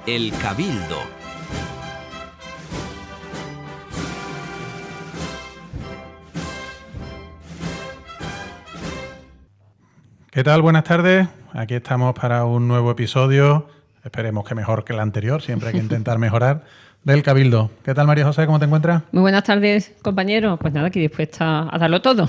El Cabildo. ¿Qué tal? Buenas tardes. Aquí estamos para un nuevo episodio. Esperemos que mejor que el anterior. Siempre hay que intentar mejorar. Del Cabildo. ¿Qué tal, María José? ¿Cómo te encuentras? Muy buenas tardes, compañeros. Pues nada, aquí dispuesta a darlo todo.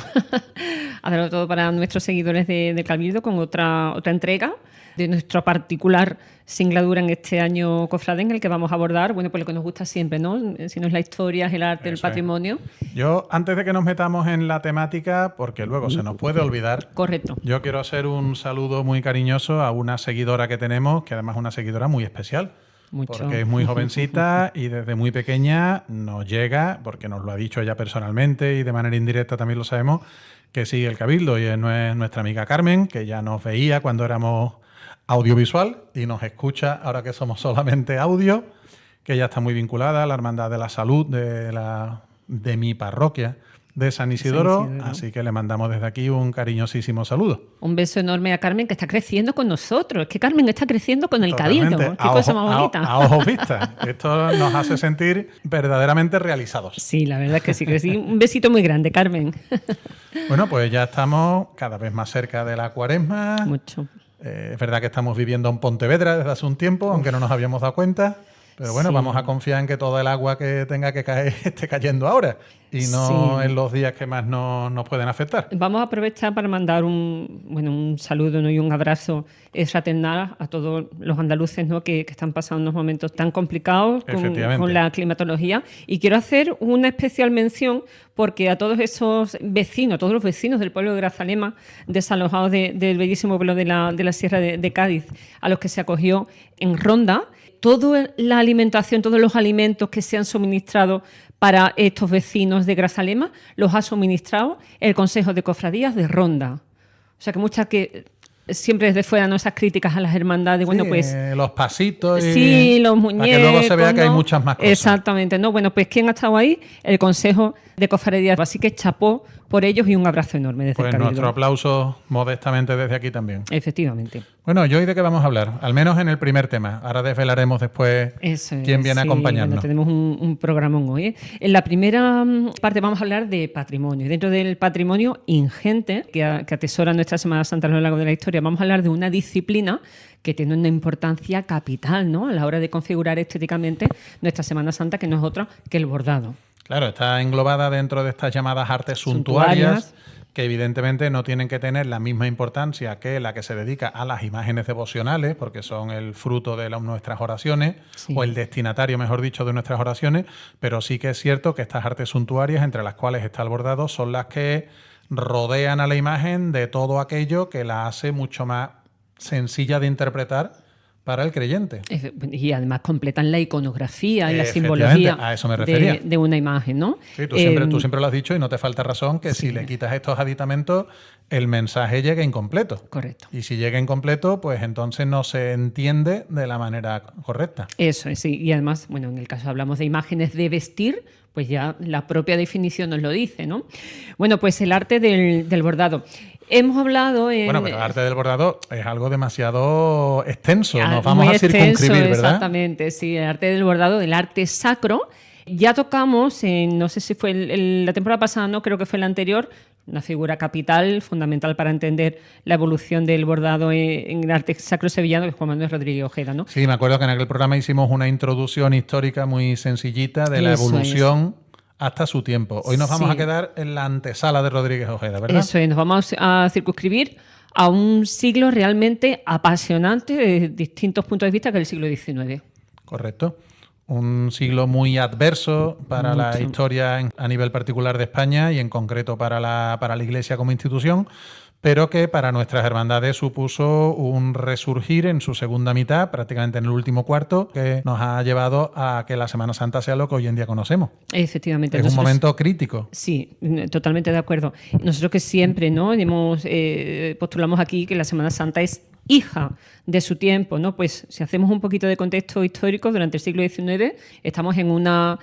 A darlo todo para nuestros seguidores del Cabildo con otra entrega de nuestra particular singladura en este año cofrade, en el que vamos a abordar, bueno, pues lo que nos gusta siempre, ¿no? Si no es la historia, es el arte, el patrimonio. Yo, antes de que nos metamos en la temática, porque luego se nos puede olvidar. Correcto. Yo quiero hacer un saludo muy cariñoso a una seguidora que tenemos, que además es una seguidora muy especial. Mucho. Porque es muy jovencita y desde muy pequeña nos llega, porque nos lo ha dicho ella personalmente y de manera indirecta también lo sabemos, que sigue el Cabildo, y es nuestra amiga Carmen, que ya nos veía cuando éramos audiovisual y nos escucha ahora que somos solamente audio, que ya está muy vinculada a la Hermandad de la Salud de mi parroquia de San Isidoro, así que le mandamos desde aquí un cariñosísimo saludo. Un beso enorme a Carmen, que está creciendo con nosotros. Es que Carmen está creciendo con el Cabildo. Qué cosa más bonita. A ojos vistas. Esto nos hace sentir verdaderamente realizados. Sí, la verdad es que sí, que sí. Un besito muy grande, Carmen. Bueno, pues ya estamos cada vez más cerca de la Cuaresma. Mucho. Es verdad que estamos viviendo en Pontevedra desde hace un tiempo, aunque no nos habíamos dado cuenta. Pero bueno, sí, vamos a confiar en que todo el agua que tenga que caer esté cayendo ahora y no en los días que más nos pueden afectar. Vamos a aprovechar para mandar un saludo, ¿no? Y un abrazo fraternal a todos los andaluces, ¿no? que están pasando unos momentos tan complicados con la climatología. Y quiero hacer una especial mención porque a todos esos vecinos, todos los vecinos del pueblo de Grazalema, desalojados del bellísimo pueblo de la Sierra de Cádiz, a los que se acogió en Ronda, toda la alimentación, todos los alimentos que se han suministrado para estos vecinos de Grazalema los ha suministrado el Consejo de Cofradías de Ronda. O sea que muchas que siempre desde fuera, ¿no? Esas críticas a las hermandades, bueno, sí, pues los pasitos y sí, los muñecos, para que luego se vea, ¿no?, que hay muchas más cosas. Exactamente, ¿no? Bueno, pues ¿quién ha estado ahí? El Consejo de Cofradías. Así que chapó por ellos y un abrazo enorme desde el Cabildo. Nuestro aplauso modestamente desde aquí también. Efectivamente. Bueno, ¿y hoy de qué vamos a hablar? Al menos en el primer tema. Ahora desvelaremos después quién viene a acompañarnos. Bueno, tenemos un programón hoy, ¿eh? En la primera parte vamos a hablar de patrimonio. Y dentro del patrimonio ingente que atesora nuestra Semana Santa a lo largo de la historia, vamos a hablar de una disciplina que tiene una importancia capital, ¿no?, a la hora de configurar estéticamente nuestra Semana Santa, que no es otra que el bordado. Claro, está englobada dentro de estas llamadas artes suntuarias, que evidentemente no tienen que tener la misma importancia que la que se dedica a las imágenes devocionales, porque son el fruto de nuestras oraciones, sí, o el destinatario, mejor dicho, de nuestras oraciones, pero sí que es cierto que estas artes suntuarias, entre las cuales está el bordado, son las que rodean a la imagen de todo aquello que la hace mucho más sencilla de interpretar para el creyente. Y además completan la iconografía y la simbología a eso me refería. De una imagen, ¿no? Sí, tú siempre lo has dicho y no te falta razón, que sí, si le quitas estos aditamentos, el mensaje llega incompleto. Correcto. Y si llega incompleto, pues entonces no se entiende de la manera correcta. Eso es, sí. Y además, bueno, en el caso hablamos de imágenes de vestir, pues ya la propia definición nos lo dice, ¿no? Bueno, pues el arte del bordado. Hemos hablado Bueno, pero el arte del bordado es algo demasiado extenso. Nos vamos a circunscribir, ¿verdad? Exactamente, sí. El arte del bordado, del arte sacro. Ya tocamos, no sé si fue la temporada pasada, no, creo que fue la anterior, una figura capital, fundamental para entender la evolución del bordado en el arte sacro sevillano, que es Juan Manuel Rodríguez Ojeda, ¿no? Sí, me acuerdo que en aquel programa hicimos una introducción histórica muy sencillita de la evolución hasta su tiempo. Hoy nos vamos a quedar en la antesala de Rodríguez Ojeda, ¿verdad? Eso es, nos vamos a circunscribir a un siglo realmente apasionante de distintos puntos de vista, que es el siglo XIX. Correcto. Un siglo muy adverso para la historia a nivel particular de España y en concreto para la Iglesia como institución, pero que para nuestras hermandades supuso un resurgir en su segunda mitad, prácticamente en el último cuarto, que nos ha llevado a que la Semana Santa sea lo que hoy en día conocemos. Efectivamente. Es un momento crítico. Sí, totalmente de acuerdo. Nosotros que siempre, ¿no?, postulamos aquí que la Semana Santa es hija de su tiempo, ¿no? Pues si hacemos un poquito de contexto histórico, durante el siglo XIX estamos en una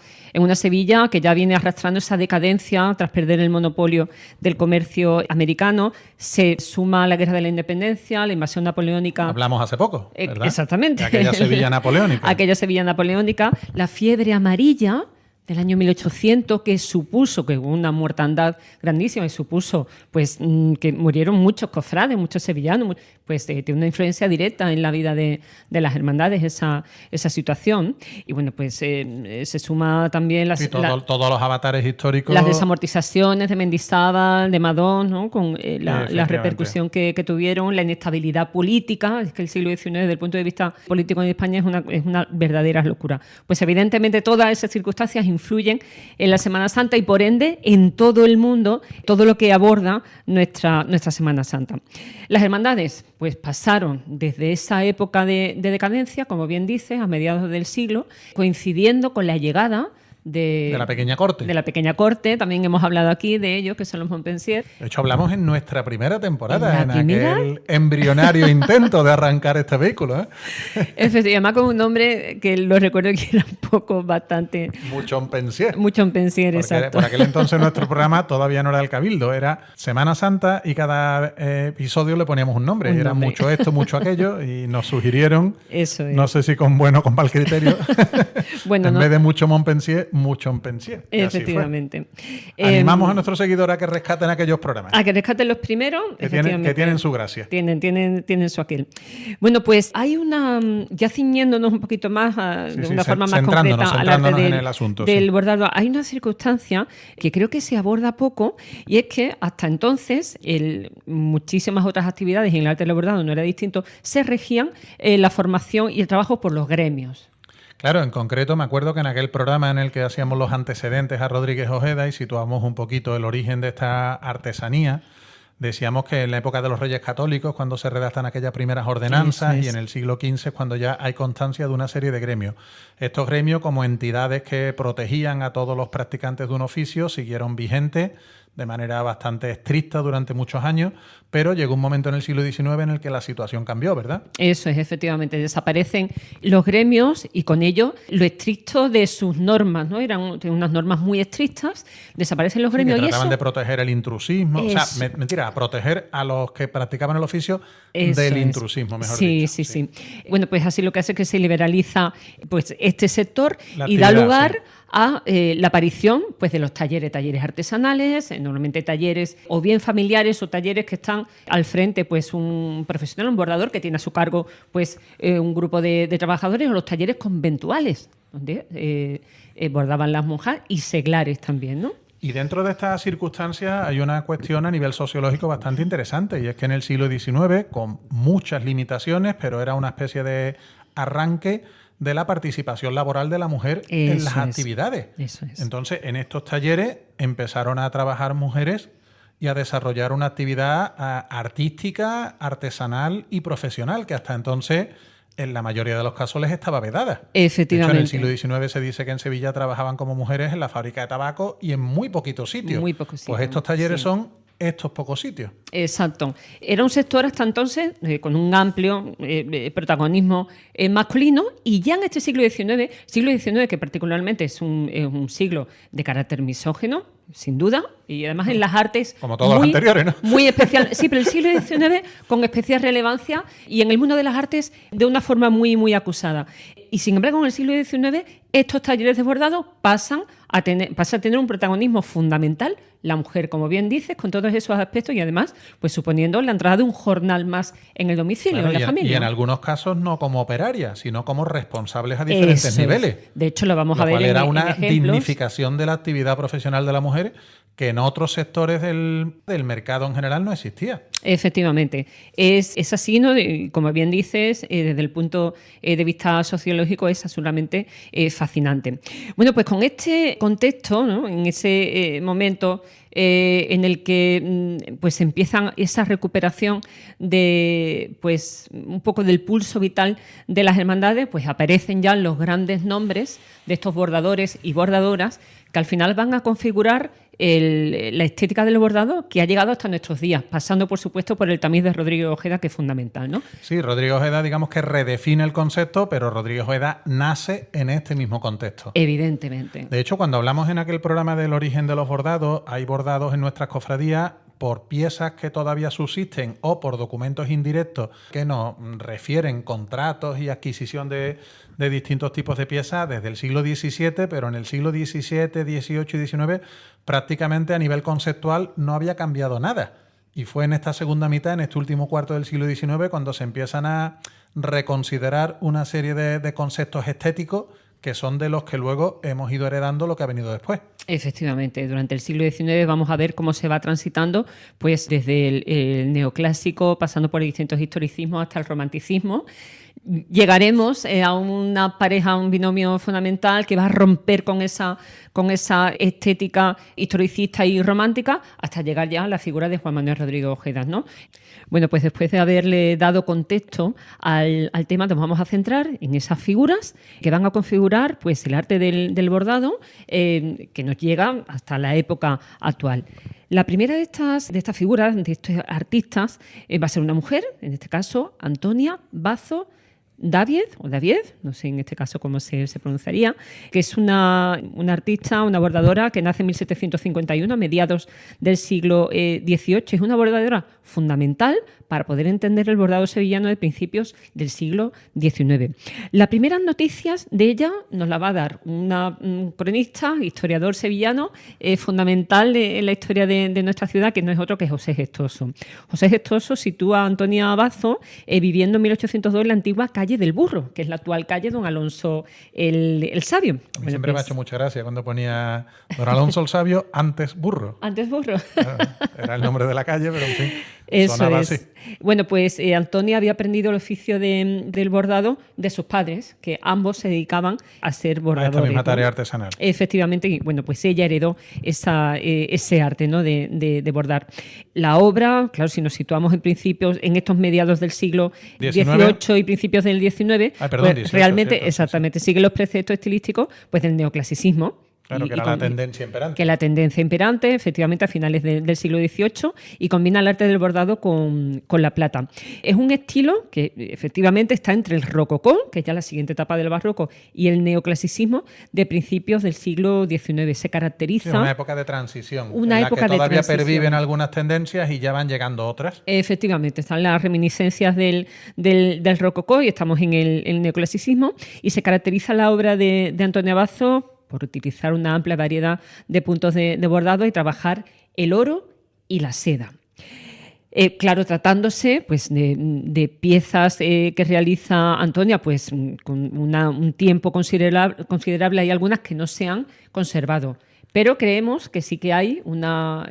Sevilla que ya viene arrastrando esa decadencia tras perder el monopolio del comercio americano. Se suma la Guerra de la Independencia, la invasión napoleónica. Hablamos hace poco, ¿verdad? Exactamente. De aquella Sevilla napoleónica. Aquella Sevilla napoleónica. La fiebre amarilla del año 1800, que supuso que hubo una mortandad grandísima y supuso pues que murieron muchos cofrades, muchos sevillanos, pues tiene una influencia directa en la vida de las hermandades esa situación. Y bueno, pues se suma también todos los avatares históricos. Las desamortizaciones de Mendizábal, de Madón, ¿no? Con la repercusión que tuvieron, la inestabilidad política. Es que el siglo XIX, desde el punto de vista político en España, es una verdadera locura. Pues evidentemente todas esas circunstancias influyen en la Semana Santa y por ende en todo el mundo, todo lo que aborda nuestra Semana Santa. Las hermandades pues pasaron desde esa época de decadencia, como bien dices, a mediados del siglo, coincidiendo con la llegada de la pequeña corte. De la pequeña corte, también hemos hablado aquí de ellos, que son los Montpensier. De hecho, hablamos en nuestra primera temporada, en aquel embrionario intento de arrancar este vehículo. Efectivamente, además con un nombre que lo recuerdo que era un poco bastante... Montpensier. Montpensier, exacto. Por aquel entonces nuestro programa todavía no era el Cabildo, era Semana Santa y cada episodio le poníamos un nombre. Era mucho esto, mucho aquello y nos sugirieron, eso es. No sé si con bueno o con mal criterio, bueno, en vez de mucho Montpensier, mucho Montpensier. Efectivamente. Animamos a nuestros seguidores a que rescaten aquellos programas. A que rescaten los primeros. Que tienen su gracia. Tienen su aquel. Bueno, pues hay ya ciñéndonos un poquito más, de una forma más concreta al arte en el asunto, del bordado, hay una circunstancia que creo que se aborda poco y es que hasta entonces muchísimas otras actividades y en el arte del bordado no era distinto, se regían la formación y el trabajo por los gremios. Claro, en concreto me acuerdo que en aquel programa en el que hacíamos los antecedentes a Rodríguez Ojeda y situamos un poquito el origen de esta artesanía, decíamos que en la época de los Reyes Católicos, cuando se redactan aquellas primeras ordenanzas, y en el siglo XV cuando ya hay constancia de una serie de gremios. Estos gremios, como entidades que protegían a todos los practicantes de un oficio, siguieron vigentes de manera bastante estricta durante muchos años, pero llegó un momento en el siglo XIX en el que la situación cambió, ¿verdad? Eso es, efectivamente. Desaparecen los gremios y con ello lo estricto de sus normas, ¿no? Eran unas normas muy estrictas, desaparecen los gremios. Que trataban y eso... de proteger el intrusismo, mentira, proteger a los que practicaban el oficio del intrusismo, mejor dicho. Sí. Bueno, pues así lo que hace es que se liberaliza pues este sector y da lugar a la aparición pues, de los talleres artesanales, normalmente talleres o bien familiares o talleres que están al frente pues un profesional, un bordador que tiene a su cargo pues un grupo de trabajadores, o los talleres conventuales, donde bordaban las monjas y seglares también, ¿no? Y dentro de estas circunstancias hay una cuestión a nivel sociológico bastante interesante, y es que en el siglo XIX, con muchas limitaciones, pero era una especie de arranque de la participación laboral de la mujer en las actividades. Eso es. Entonces, en estos talleres empezaron a trabajar mujeres y a desarrollar una actividad artística, artesanal y profesional, que hasta entonces en la mayoría de los casos les estaba vedada. Efectivamente. De hecho, en el siglo XIX se dice que en Sevilla trabajaban como mujeres en la fábrica de tabaco y en muy poquitos sitios. Muy pocos sitios. Pues estos talleres son estos pocos sitios. Exacto. Era un sector hasta entonces con un amplio protagonismo masculino, y ya en este siglo XIX, que particularmente es un siglo de carácter misógino, sin duda, y además en las artes... Como todos los anteriores, ¿no? Muy especial. Sí, pero el siglo XIX con especial relevancia y en el mundo de las artes de una forma muy, muy acusada. Y sin embargo, en el siglo XIX, estos talleres de bordado pasa a tener un protagonismo fundamental la mujer, como bien dices, con todos esos aspectos y además pues suponiendo la entrada de un jornal más en el domicilio, claro, en la familia. Y en algunos casos no como operarias, sino como responsables a diferentes niveles. De hecho, lo vamos a ver era una dignificación de la actividad profesional de la mujer que en otros sectores del mercado en general no existía. Efectivamente. Es así, ¿no? Como bien dices, desde el punto de vista sociológico es absolutamente fascinante. Bueno, pues con este contexto, ¿no? En ese momento en el que pues empiezan esa recuperación de pues un poco del pulso vital de las hermandades, pues aparecen ya los grandes nombres de estos bordadores y bordadoras que al final van a configurar la estética del bordado que ha llegado hasta nuestros días, pasando, por supuesto, por el tamiz de Rodríguez Ojeda, que es fundamental, ¿no? Sí, Rodríguez Ojeda, digamos que redefine el concepto, pero Rodríguez Ojeda nace en este mismo contexto. Evidentemente. De hecho, cuando hablamos en aquel programa del origen de los bordados, hay bordados en nuestras cofradías por piezas que todavía subsisten o por documentos indirectos que nos refieren contratos y adquisición de distintos tipos de piezas desde el siglo XVII, pero en el siglo XVII, XVIII y XIX prácticamente a nivel conceptual no había cambiado nada. Y fue en esta segunda mitad, en este último cuarto del siglo XIX, cuando se empiezan a reconsiderar una serie de conceptos estéticos que son de los que luego hemos ido heredando lo que ha venido después. Efectivamente, durante el siglo XIX vamos a ver cómo se va transitando pues desde el neoclásico, pasando por distintos historicismos hasta el romanticismo. Llegaremos a una pareja, a un binomio fundamental que va a romper con esa estética historicista y romántica hasta llegar ya a la figura de Juan Manuel Rodríguez Ojeda, ¿no? Bueno, pues después de haberle dado contexto al tema, nos vamos a centrar en esas figuras que van a configurar pues, el arte del bordado que nos llega hasta la época actual. La primera de estas figuras, de estos artistas, va a ser una mujer, en este caso Antonia Bazo Davies, no sé en este caso cómo se pronunciaría, que es una artista, una bordadora que nace en 1751, a mediados del siglo XVIII. Es una bordadora fundamental para poder entender el bordado sevillano de principios del siglo XIX. Las primeras noticias de ella nos la va a dar un cronista, historiador sevillano, fundamental en la historia de nuestra ciudad, que no es otro que José Gestoso. José Gestoso sitúa a Antonia Bazo viviendo en 1802 en la antigua calle del Burro, que es la actual calle Don Alonso el Sabio. A mí siempre me ha hecho mucha gracia cuando ponía Don Alonso el Sabio, antes Burro. Antes Burro. Era el nombre de la calle, pero en fin. Eso sonaba es. así. Bueno, pues Antonia había aprendido el oficio del bordado de sus padres, que ambos se dedicaban a ser bordadores. A esta misma tarea artesanal. Efectivamente, y bueno, pues ella heredó ese arte, ¿no? de bordar. La obra, claro, si nos situamos en estos mediados del siglo XVIII y principios del XIX, perdón, pues 18, realmente, cierto, exactamente, sigue los preceptos estilísticos pues, del neoclasicismo. Claro, que era la tendencia imperante. Que la tendencia imperante, efectivamente, a finales del siglo XVIII, y combina el arte del bordado con la plata. Es un estilo que efectivamente está entre el rococó, que es ya la siguiente etapa del barroco, y el neoclasicismo de principios del siglo XIX. Se caracteriza... Sí, una época de transición. Una en época la que todavía de transición. perviven algunas tendencias y ya van llegando otras. Efectivamente, están las reminiscencias del rococó y estamos en el neoclasicismo, y se caracteriza la obra de Antonia Bazo por utilizar una amplia variedad de puntos de bordado y trabajar el oro y la seda. Claro, tratándose pues, de piezas que realiza Antonia pues, con un tiempo considerable, hay algunas que no se han conservado. Pero creemos que sí que hay una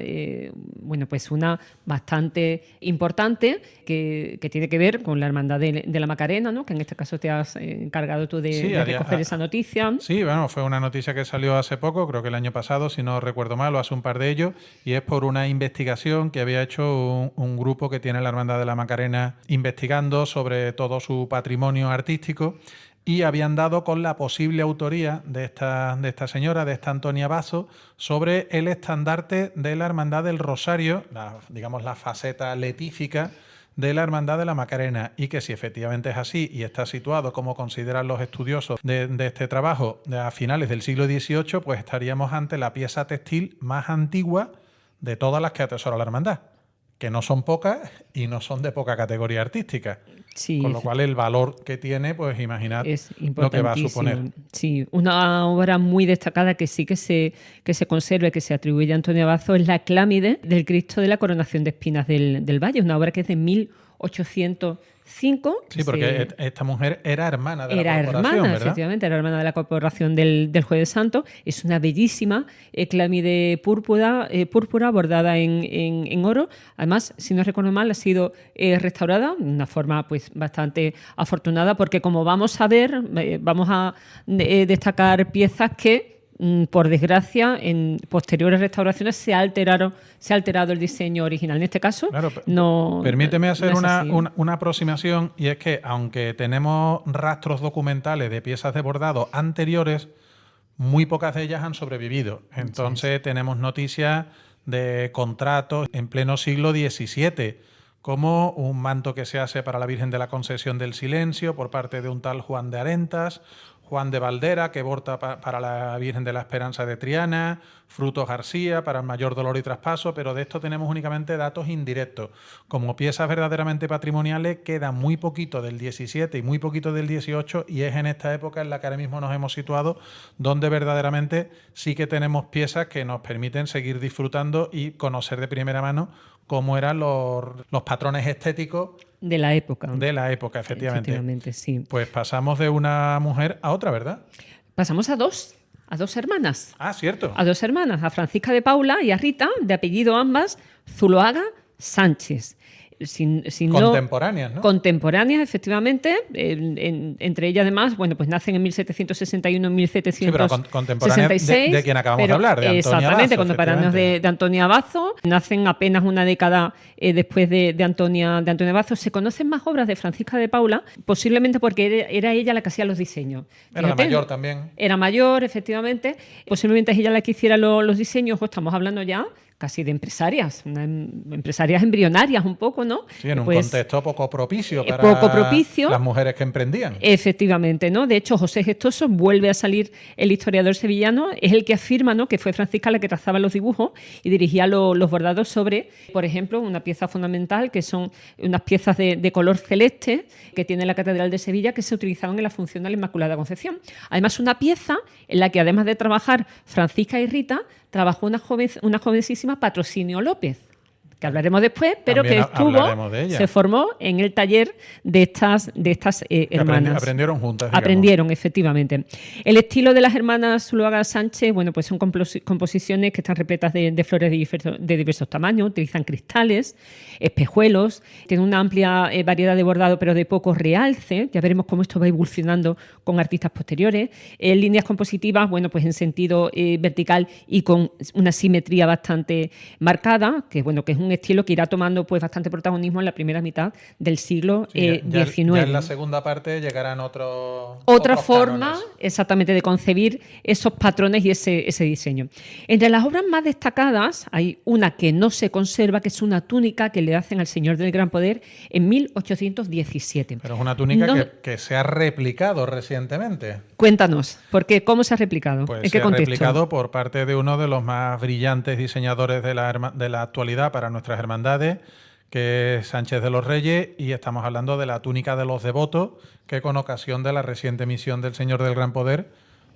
bastante importante que tiene que ver con la Hermandad de la Macarena, ¿no? Que en este caso te has encargado tú de recoger esa noticia. Sí, bueno, fue una noticia que salió hace poco, creo que el año pasado, si no recuerdo mal, o hace un par de ellos, y es por una investigación que había hecho un grupo que tiene la Hermandad de la Macarena investigando sobre todo su patrimonio artístico. Y habían dado con la posible autoría de esta señora, de esta Antonia Bazo, sobre el estandarte de la Hermandad del Rosario, la faceta letífica de la Hermandad de la Macarena, y que si efectivamente es así y está situado como consideran los estudiosos de este trabajo a finales del siglo XVIII, pues estaríamos ante la pieza textil más antigua de todas las que atesora la Hermandad, que no son pocas y no son de poca categoría artística. Sí, con lo cual el valor que tiene, pues imaginad lo que va a suponer. Sí, una obra muy destacada que sí que se conserva y que se atribuye a Antonia Bazo es la Clámide del Cristo de la Coronación de Espinas del Valle, una obra que es de 1805. Sí, porque esta mujer era hermana de la corporación, ¿verdad? Efectivamente, era hermana de la corporación del Jueves Santo. Es una bellísima clámide púrpura bordada en oro. Además, si no recuerdo mal, ha sido restaurada de una forma pues bastante afortunada, porque como vamos a ver, vamos a destacar piezas que por desgracia, en posteriores restauraciones se ha alterado el diseño original. En este caso, claro, no. Permíteme hacer no una aproximación, y es que, aunque tenemos rastros documentales de piezas de bordado anteriores, muy pocas de ellas han sobrevivido. Entonces tenemos noticias de contratos en pleno siglo XVII, como un manto que se hace para la Virgen de la Concesión del Silencio por parte de un tal Juan de Arentas, Juan de Valdera, que borda para la Virgen de la Esperanza de Triana, Frutos García para el Mayor Dolor y Traspaso, pero de esto tenemos únicamente datos indirectos. Como piezas verdaderamente patrimoniales queda muy poquito del 17 y muy poquito del 18, y es en esta época en la que ahora mismo nos hemos situado, donde verdaderamente sí que tenemos piezas que nos permiten seguir disfrutando y conocer de primera mano cómo eran los patrones estéticos de la época. De la época, efectivamente. Efectivamente, sí. Pues pasamos de una mujer a otra, ¿verdad? Pasamos a dos hermanas. Ah, cierto. A dos hermanas, a Francisca de Paula y a Rita, de apellido ambas, Zuloaga Sánchez. Contemporáneas, ¿no? Contemporáneas, efectivamente. Entre ellas, además, bueno, pues nacen en 1761, en 1766. Sí, pero contemporáneas de quien acabamos de hablar, de Antonia exactamente, Bazo, contemporáneas de Antonia Bazo. Nacen apenas una década después de Antonia Bazo. Se conocen más obras de Francisca de Paula, posiblemente porque era ella la que hacía los diseños. Era la mayor también. Era mayor, efectivamente. Posiblemente es ella la que hiciera los diseños, o estamos hablando ya casi de empresarias embrionarias un poco, ¿no? Sí, en un contexto poco propicio para las mujeres que emprendían. Efectivamente, ¿no? De hecho, José Gestoso vuelve a salir, el historiador sevillano, es el que afirma, ¿no?, que fue Francisca la que trazaba los dibujos y dirigía los bordados sobre, por ejemplo, una pieza fundamental, que son unas piezas de color celeste que tiene la Catedral de Sevilla, que se utilizaban en la función de la Inmaculada Concepción. Además, una pieza en la que, además de trabajar Francisca y Rita, trabajó una jovencísima Patrocinio López, que hablaremos después, pero también que se formó en el taller de estas hermanas. Aprendieron juntas, digamos. Aprendieron, efectivamente. El estilo de las hermanas Zuloaga Sánchez, bueno, pues son composiciones que están repletas de flores de diversos tamaños, utilizan cristales, espejuelos, tienen una amplia variedad de bordado, pero de poco realce. Ya veremos cómo esto va evolucionando con artistas posteriores. Líneas compositivas, bueno, pues en sentido vertical y con una simetría bastante marcada, que bueno, que es un estilo que irá tomando pues bastante protagonismo en la primera mitad del siglo XIX. Ya en la segunda parte llegarán otra forma cánones, exactamente, de concebir esos patrones y ese diseño. Entre las obras más destacadas hay una que no se conserva, que es una túnica que le hacen al Señor del Gran Poder en 1817. Pero es una túnica que se ha replicado recientemente. Cuéntanos, ¿por qué? ¿Cómo se ha replicado? Pues ¿En qué contexto? Se ha replicado por parte de uno de los más brillantes diseñadores de la actualidad para nuestras hermandades, que es Sánchez de los Reyes, y estamos hablando de la túnica de los devotos, que con ocasión de la reciente misión del Señor del Gran Poder,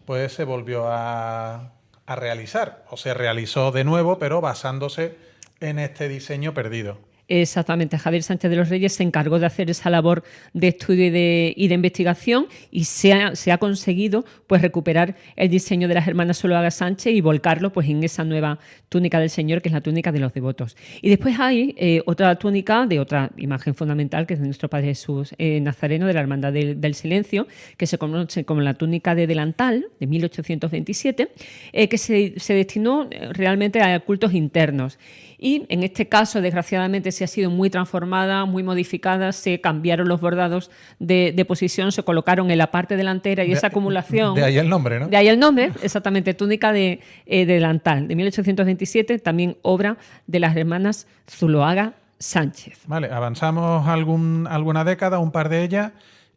pues se volvió a realizar, o se realizó de nuevo, pero basándose en este diseño perdido. Exactamente, Javier Sánchez de los Reyes se encargó de hacer esa labor de estudio y de investigación, y se ha conseguido pues recuperar el diseño de las hermanas Zuloaga Sánchez y volcarlo pues en esa nueva túnica del Señor, que es la túnica de los devotos. Y después hay otra túnica de otra imagen fundamental, que es de nuestro Padre Jesús Nazareno, de la Hermandad del Silencio, que se conoce como la túnica de delantal, de 1827, que se destinó realmente a cultos internos. Y en este caso, desgraciadamente, se ha sido muy transformada, muy modificada, se cambiaron los bordados de posición, se colocaron en la parte delantera y esa acumulación... De ahí el nombre, ¿no? De ahí el nombre, exactamente, túnica de delantal, de 1827, también obra de las hermanas Zuloaga Sánchez. Vale, avanzamos alguna década, un par de ellas,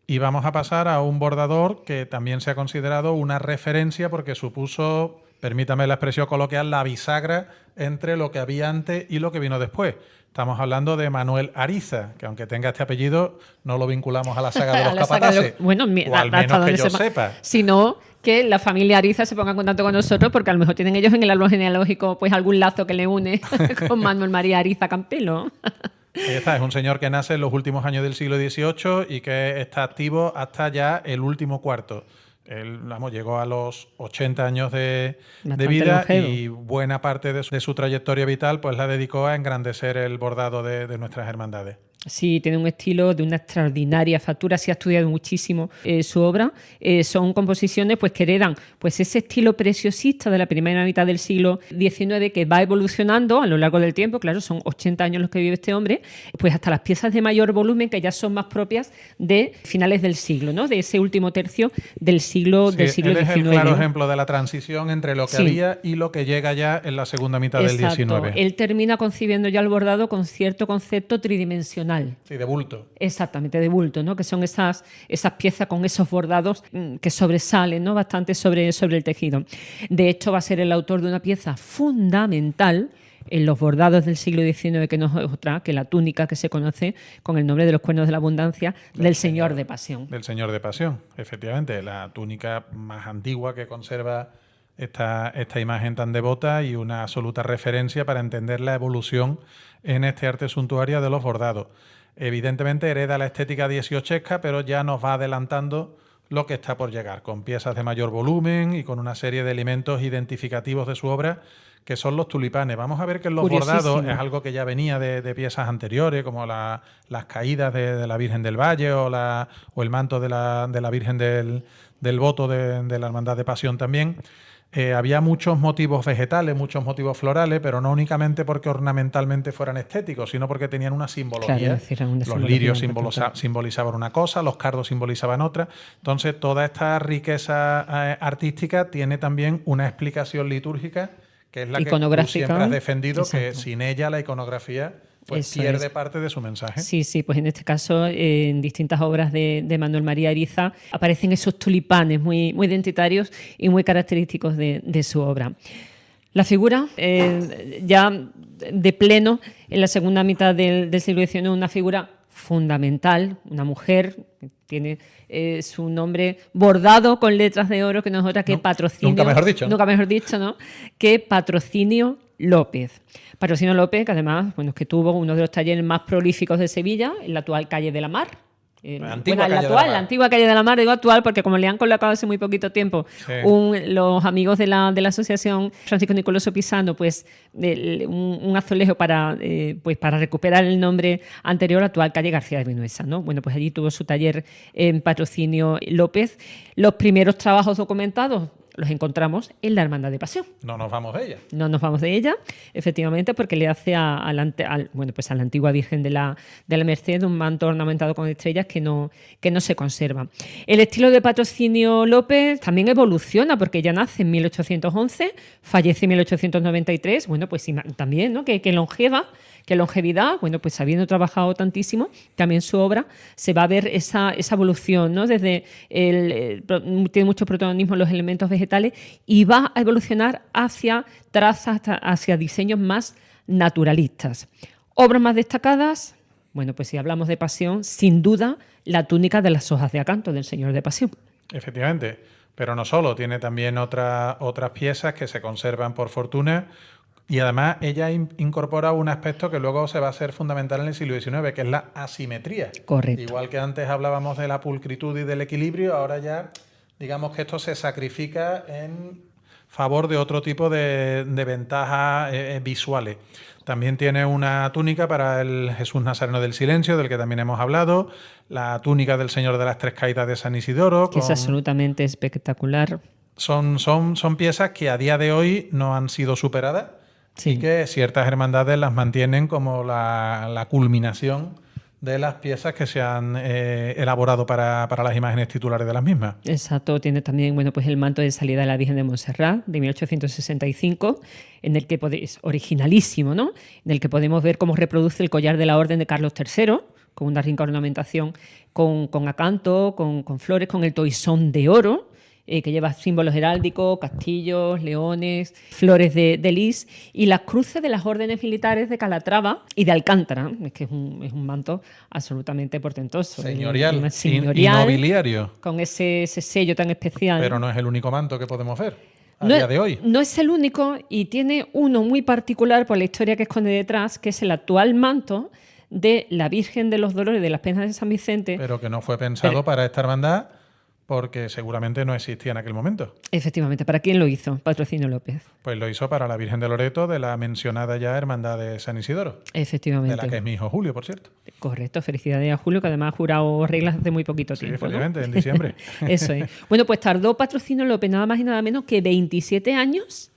y vamos a pasar a un bordador que también se ha considerado una referencia porque supuso, permítame la expresión coloquial, la bisagra entre lo que había antes y lo que vino después. Estamos hablando de Manuel Ariza, que aunque tenga este apellido, no lo vinculamos a la saga de los capataces. Bueno, o al menos que yo sepa. Sino que la familia Ariza se ponga en contacto con nosotros, porque a lo mejor tienen ellos en el árbol genealógico pues algún lazo que le une con Manuel María Ariza Campelo. Ahí está, es un señor que nace en los últimos años del siglo XVIII y que está activo hasta ya el último cuarto. Él, llegó a los 80 años de vida longevo. Y buena parte de su trayectoria vital pues la dedicó a engrandecer el bordado de nuestras hermandades. Sí, tiene un estilo de una extraordinaria factura, se ha estudiado muchísimo su obra. Son composiciones pues, que heredan pues, ese estilo preciosista de la primera mitad del siglo XIX que va evolucionando a lo largo del tiempo, claro, son 80 años los que vive este hombre, pues hasta las piezas de mayor volumen que ya son más propias de finales del siglo, ¿no? De ese último tercio del siglo XIX. Él es el claro ejemplo de la transición entre lo que había y lo que llega ya en la segunda mitad del XIX. Él termina concibiendo ya el bordado con cierto concepto tridimensional. Sí, de bulto. Exactamente, de bulto, ¿no? Que son esas piezas con esos bordados que sobresalen, ¿no? Bastante sobre el tejido. De hecho, va a ser el autor de una pieza fundamental en los bordados del siglo XIX, que no es otra que la túnica que se conoce con el nombre de los cuernos de la abundancia del Señor de Pasión. Del Señor de Pasión, efectivamente, la túnica más antigua que conserva esta imagen tan devota y una absoluta referencia para entender la evolución en este arte suntuario de los bordados. Evidentemente hereda la estética dieciochesca, pero ya nos va adelantando lo que está por llegar, con piezas de mayor volumen y con una serie de elementos identificativos de su obra, que son los tulipanes. Vamos a ver que en los bordados es algo que ya venía de piezas anteriores, como las caídas de la Virgen del Valle o el manto de la Virgen del Voto de la Hermandad de Pasión también. Había muchos motivos vegetales, muchos motivos florales, pero no únicamente porque ornamentalmente fueran estéticos, sino porque tenían una simbología. Claro, los lirios simbolizaban una cosa, los cardos simbolizaban otra. Entonces, toda esta riqueza artística tiene también una explicación litúrgica, que es la que tú siempre has defendido, que sin ella la iconografía pues pierde parte de su mensaje. Sí, pues en este caso, en distintas obras de Manuel María Ariza aparecen esos tulipanes muy, muy identitarios y muy característicos de su obra. La figura, ya de pleno, en la segunda mitad del siglo XIX, una figura fundamental, una mujer que tiene su nombre bordado con letras de oro, que no es otra que Patrocinio. Nunca mejor dicho, ¿no? Que Patrocinio López. Patrocinio López, que además, bueno, es que tuvo uno de los talleres más prolíficos de Sevilla, en la actual calle de la Mar. La antigua calle de la Mar, digo actual, porque como le han colocado hace muy poquito tiempo los amigos de la asociación Francisco Nicoloso Pisano, pues un azulejo para recuperar el nombre anterior, actual calle García de Vinuesa, ¿no? Bueno, pues allí tuvo su taller en Patrocinio López. Los primeros trabajos documentados los encontramos en la Hermandad de Pasión. No nos vamos de ella. No nos vamos de ella, efectivamente, porque le hace a la antigua Virgen de la Merced un manto ornamentado con estrellas que no se conserva. El estilo de Patrocinio López también evoluciona, porque ella nace en 1811, fallece en 1893, bueno, pues también, ¿no? Que longevidad, bueno, pues habiendo trabajado tantísimo, también su obra se va a ver esa evolución, ¿no? Desde tiene mucho protagonismo en los elementos vegetales y va a evolucionar hacia trazas, hacia diseños más naturalistas. Obras más destacadas, bueno, pues si hablamos de Pasión, sin duda la túnica de las hojas de acanto del Señor de Pasión. Efectivamente, pero no solo, tiene también otras piezas que se conservan por fortuna. Y además ella incorpora un aspecto que luego se va a ser fundamental en el siglo XIX, que es la asimetría. Correcto. Igual que antes hablábamos de la pulcritud y del equilibrio, ahora ya digamos que esto se sacrifica en favor de otro tipo de ventajas visuales. También tiene una túnica para el Jesús Nazareno del Silencio, del que también hemos hablado, la túnica del Señor de las Tres Caídas de San Isidoro. Que es absolutamente espectacular. Son piezas que a día de hoy no han sido superadas. Sí. Y que ciertas hermandades las mantienen como la culminación de las piezas que se han elaborado para las imágenes titulares de las mismas. Exacto. Tiene también, bueno, pues el manto de salida de la Virgen de Montserrat de 1865, en el que es originalísimo, ¿no? En el que podemos ver cómo reproduce el collar de la Orden de Carlos III, con una rica ornamentación con acanto, con flores, con el toisón de oro, que lleva símbolos heráldicos, castillos, leones, flores de lis y las cruces de las órdenes militares de Calatrava y de Alcántara. Es que es un manto absolutamente portentoso. Señorial y nobiliario. Con ese sello tan especial. Pero no es el único manto que podemos ver a día de hoy. No es el único y tiene uno muy particular por la historia que esconde detrás, que es el actual manto de la Virgen de los Dolores de las Penas de San Vicente. Pero que no fue pensado para esta hermandad, porque seguramente no existía en aquel momento. Efectivamente. ¿Para quién lo hizo Patrocinio López? Pues lo hizo para la Virgen de Loreto de la mencionada ya Hermandad de San Isidoro. Efectivamente. De la que es mi hijo Julio, por cierto. Correcto. Felicidades a Julio, que además ha jurado reglas hace muy poquito tiempo. Sí, efectivamente, ¿no? en diciembre. Eso es. Bueno, pues tardó Patrocinio López nada más y nada menos que 27 años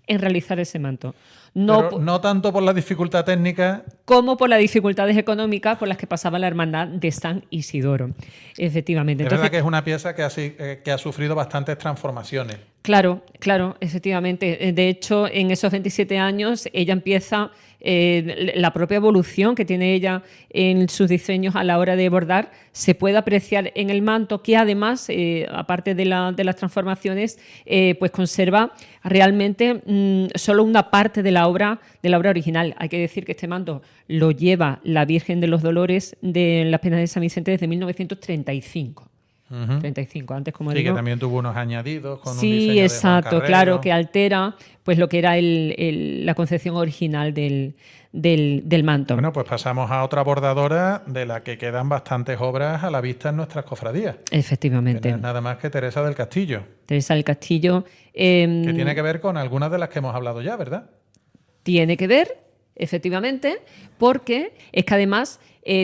en realizar ese manto. No tanto por la dificultad técnica como por las dificultades económicas por las que pasaba la Hermandad de San Isidoro. Efectivamente. Es verdad que es una pieza que ha sufrido bastantes transformaciones. Claro, efectivamente. De hecho, en esos 27 años ella empieza la propia evolución que tiene ella en sus diseños a la hora de bordar, se puede apreciar en el manto, que además, aparte de las transformaciones, pues conserva realmente solo una parte de la obra original. Hay que decir que este manto lo lleva la Virgen de los Dolores de las Penas de San Vicente desde 1935. 35, antes, como digo. Sí, que también tuvo unos añadidos con un diseño Sí, de exacto, Juan Carrero. claro, que altera pues lo que era la concepción original del manto. Bueno, pues pasamos a otra bordadora de la que quedan bastantes obras a la vista en nuestras cofradías. Efectivamente. Que no es nada más que Teresa del Castillo. Teresa del Castillo. Que tiene que ver con algunas de las que hemos hablado ya, ¿verdad? Tiene que ver, efectivamente, porque es que además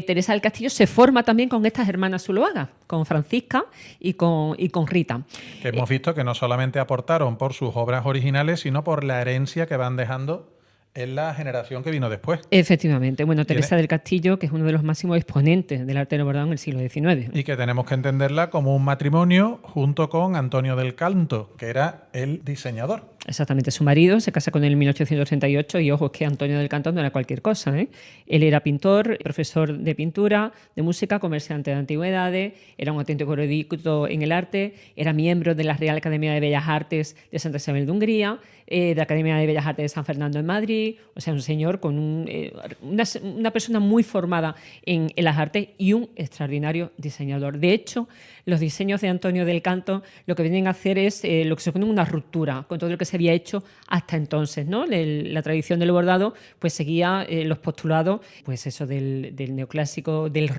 Teresa del Castillo se forma también con estas hermanas zuloagas, con Francisca y con Rita. Que hemos visto que no solamente aportaron por sus obras originales, sino por la herencia que van dejando en la generación que vino después. Efectivamente. Bueno, Teresa del Castillo, que es uno de los máximos exponentes del arte del bordado en el siglo XIX. Y que tenemos que entenderla como un matrimonio junto con Antonio del Canto, que era el diseñador. Exactamente, su marido se casa con él en 1838 y ojo, es que Antonio del Canto no era cualquier cosa, ¿eh? Él era pintor, profesor de pintura, de música, comerciante de antigüedades, era un auténtico erudito en el arte, era miembro de la Real Academia de Bellas Artes de Santa Isabel de Hungría, de la Academia de Bellas Artes de San Fernando en Madrid, o sea, un señor con una persona muy formada en las artes y un extraordinario diseñador. De hecho, los diseños de Antonio del Canto lo que vienen a hacer es lo que se supone una ruptura con todo lo que se había hecho hasta entonces, ¿no? La tradición del bordado pues seguía los postulados, pues eso del neoclásico, del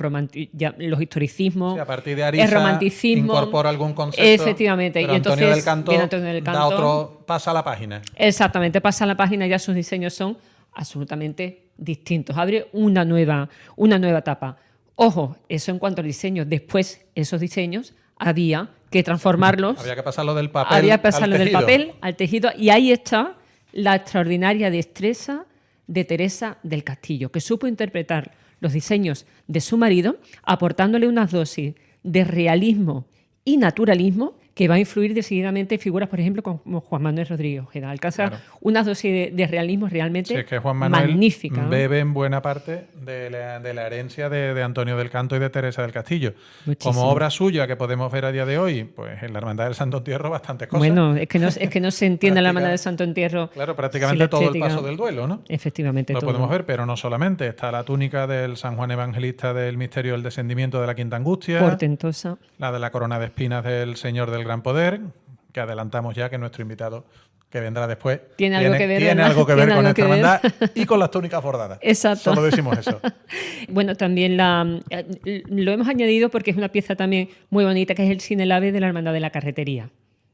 los historicismos, sí, a partir de Arisa, el romanticismo, incorpora algún concepto. Efectivamente, pero y entonces Antonio del Canto da otro, pasa la página. Exactamente, pasa la página y ya sus diseños son absolutamente distintos. Abre una nueva etapa. Ojo, eso en cuanto al diseño. Después, esos diseños había que transformarlos. Había que pasarlo del papel Había que pasarlo del papel al tejido. Y ahí está la extraordinaria destreza de Teresa del Castillo, que supo interpretar los diseños de su marido, aportándole unas dosis de realismo y naturalismo que va a influir decididamente en figuras, por ejemplo, como Juan Manuel Rodríguez Ojeda. Alcanza unas dosis de realismo realmente magníficas. Sí, es que Juan Manuel bebe en buena parte de la herencia de Antonio del Canto y de Teresa del Castillo. Muchísimo. Como obra suya que podemos ver a día de hoy, pues en la Hermandad del Santo Entierro bastantes cosas. Bueno, es que no se entiende la Hermandad del Santo Entierro. Claro, prácticamente todo el paso del duelo, ¿no? Efectivamente. Lo podemos ver, pero no solamente. Está la túnica del San Juan Evangelista del Misterio del Descendimiento de la Quinta Angustia. Portentosa. La de la corona de espinas del Señor del Gran Poder, que adelantamos ya que nuestro invitado que vendrá después tiene algo que ver con esta hermandad y con las túnicas bordadas. Exacto. Solo decimos eso. Bueno, también lo hemos añadido porque es una pieza también muy bonita, que es el Sinelave de la Hermandad de la Carretería.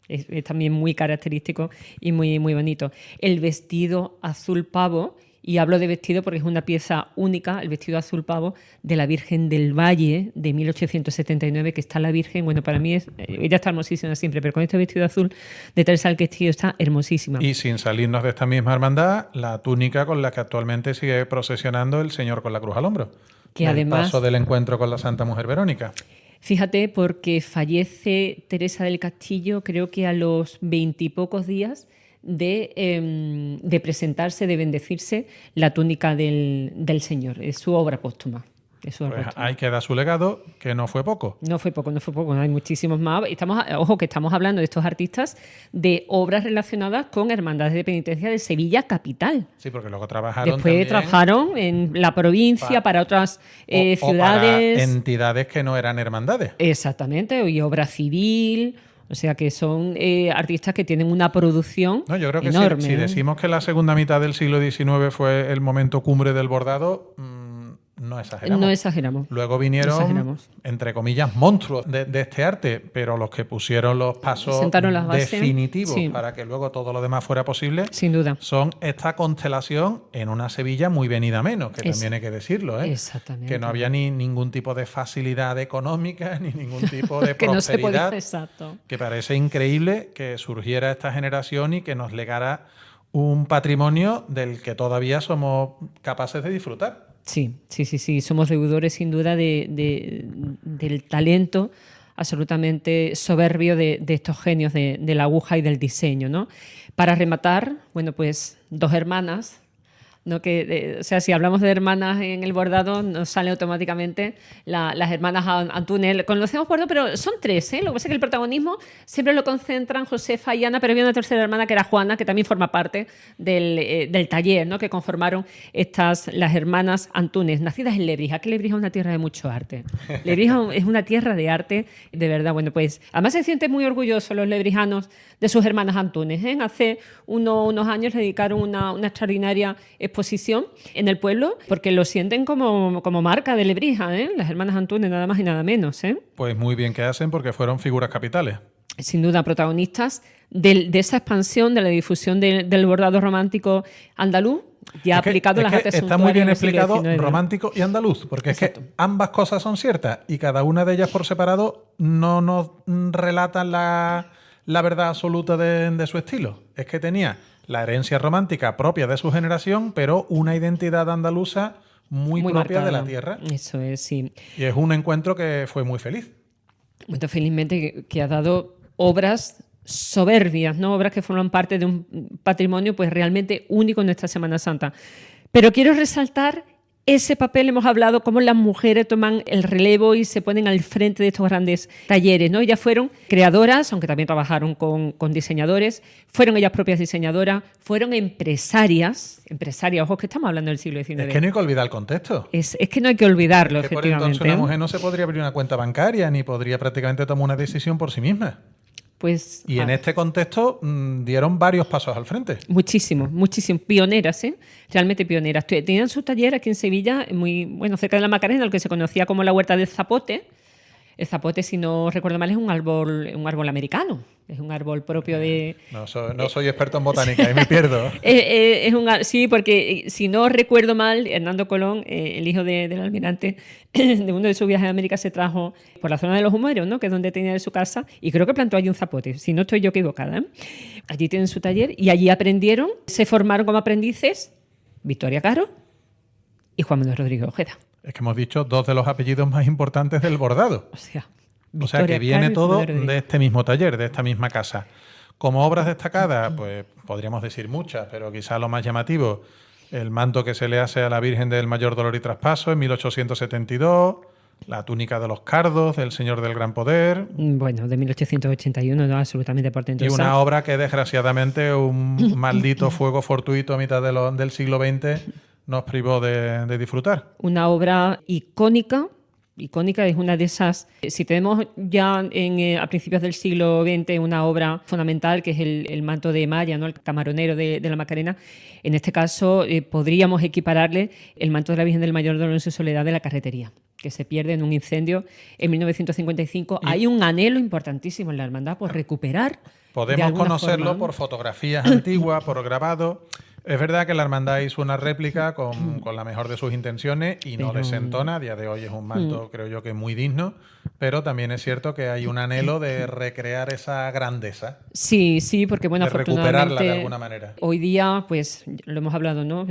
Es también muy característico y muy, muy bonito. El vestido azul pavo, y hablo de vestido porque es una pieza única, el vestido azul pavo de la Virgen del Valle de 1879, que está la Virgen, bueno, para mí ella está hermosísima siempre, pero con este vestido azul de Teresa del Castillo está hermosísima. Y sin salirnos de esta misma hermandad, la túnica con la que actualmente sigue procesionando el Señor con la cruz al hombro. Que además, paso del encuentro con la Santa Mujer Verónica. Fíjate, porque fallece Teresa del Castillo, creo que a los 20 y pocos días de presentarse, de bendecirse la túnica del Señor. Es su obra póstuma. Pues ahí queda su legado, que no fue poco. No fue poco. Hay muchísimos más. Ojo, que estamos hablando de estos artistas de obras relacionadas con hermandades de penitencia de Sevilla capital. Sí, porque luego trabajaron Después trabajaron en la provincia para otras ciudades. O para entidades que no eran hermandades. Exactamente, y obra civil. O sea que son artistas que tienen una producción enorme. Yo creo que si decimos que la segunda mitad del siglo XIX fue el momento cumbre del bordado, no exageramos. No exageramos. Luego vinieron, entre comillas, monstruos de este arte, pero los que pusieron los pasos definitivos para que luego todo lo demás fuera posible, sin duda, son esta constelación en una Sevilla muy venida menos, que también hay que decirlo, ¿eh? Exactamente. Que no había ningún tipo de facilidad económica, ni ningún tipo de que prosperidad. No se podía, exacto. Que parece increíble que surgiera esta generación y que nos legara un patrimonio del que todavía somos capaces de disfrutar. Sí. Somos deudores sin duda del talento absolutamente soberbio de estos genios de la aguja y del diseño, ¿no? Para rematar, bueno, pues 2 hermanas, ¿no? O sea, si hablamos de hermanas en el bordado, nos sale automáticamente las hermanas Antúnez. Conocemos bordado, pero son 3, ¿eh? Lo que pasa es que el protagonismo siempre lo concentran Josefa y Ana, pero había una tercera hermana que era Juana, que también forma parte del taller, ¿no? Que conformaron las hermanas Antúnez, nacidas en Lebrija. Que Lebrija es una tierra de mucho arte. Lebrija es una tierra de arte, de verdad. Bueno, pues además se sienten muy orgullosos los lebrijanos de sus hermanas Antúnez, ¿eh? Hace unos años le dedicaron una extraordinaria exposición en el pueblo, porque lo sienten como marca de Lebrija, ¿eh? Las hermanas Antúnez, nada más y nada menos, ¿eh? Pues muy bien que hacen, porque fueron figuras capitales. Sin duda, protagonistas de esa expansión, de la difusión del bordado romántico andaluz, ya aplicado a las artes suntuarias. Está muy bien explicado XIX. Romántico y andaluz, porque Exacto. Es que ambas cosas son ciertas y cada una de ellas por separado no nos relatan la verdad absoluta de su estilo. Es que tenía la herencia romántica propia de su generación, pero una identidad andaluza muy propia marcada de la tierra. Eso es, sí. Y es un encuentro que fue muy feliz. Bueno, felizmente que ha dado obras soberbias, ¿no? Obras que forman parte de un patrimonio pues realmente único en nuestra Semana Santa. Pero quiero resaltar ese papel. Hemos hablado cómo las mujeres toman el relevo y se ponen al frente de estos grandes talleres, ¿no? Ellas fueron creadoras, aunque también trabajaron con diseñadores, fueron ellas propias diseñadoras, fueron empresarias, ojo, que estamos hablando del siglo XIX. Es que no hay que olvidar el contexto. Es que no hay que olvidarlo, es que efectivamente. Por entonces una mujer no se podría abrir una cuenta bancaria, ni podría prácticamente tomar una decisión por sí misma. Pues, y en este contexto dieron varios pasos al frente. Muchísimo. Pioneras, ¿eh? Realmente pioneras. Tenían su taller aquí en Sevilla, cerca de la Macarena, lo que se conocía como la Huerta del Zapote. El zapote, si no recuerdo mal, es un árbol americano. Es un árbol propio de... No soy experto en botánica, ahí me pierdo. Sí, porque si no recuerdo mal, Hernando Colón, el hijo del almirante, de uno de sus viajes a América, se trajo por la zona de los Humeros, ¿no? Que es donde tenía su casa, y creo que plantó allí un zapote, si no estoy yo equivocada, ¿eh? Allí tienen su taller y allí aprendieron, se formaron como aprendices Victoria Caro y Juan Manuel Rodríguez Ojeda. Es que hemos dicho 2 de los apellidos más importantes del bordado. O sea que viene todo de este mismo taller, de esta misma casa. Como obras destacadas, pues podríamos decir muchas, pero quizá lo más llamativo, el manto que se le hace a la Virgen del Mayor Dolor y Traspaso en 1872, la túnica de los cardos del Señor del Gran Poder. Bueno, de 1881, no, absolutamente portentosa. Y una obra que desgraciadamente un maldito fuego fortuito a mitad del siglo XX nos privó de disfrutar. Una obra icónica, es una de esas... Si tenemos ya a principios del siglo XX una obra fundamental, que es el manto de Maya, ¿no? El camaronero de la Macarena, en este caso podríamos equipararle el manto de la Virgen del Mayor Dolor en su Soledad de la Carretería, que se pierde en un incendio en 1955. Hay un anhelo importantísimo en la hermandad por recuperar. Podemos conocerlo por fotografías antiguas, por grabados. Es verdad que la hermandad hizo una réplica con la mejor de sus intenciones y no desentona. A día de hoy es un manto, creo yo, que muy digno, pero también es cierto que hay un anhelo de recrear esa grandeza. Sí, porque bueno, de recuperarla de alguna manera. Hoy día, pues lo hemos hablado, ¿no?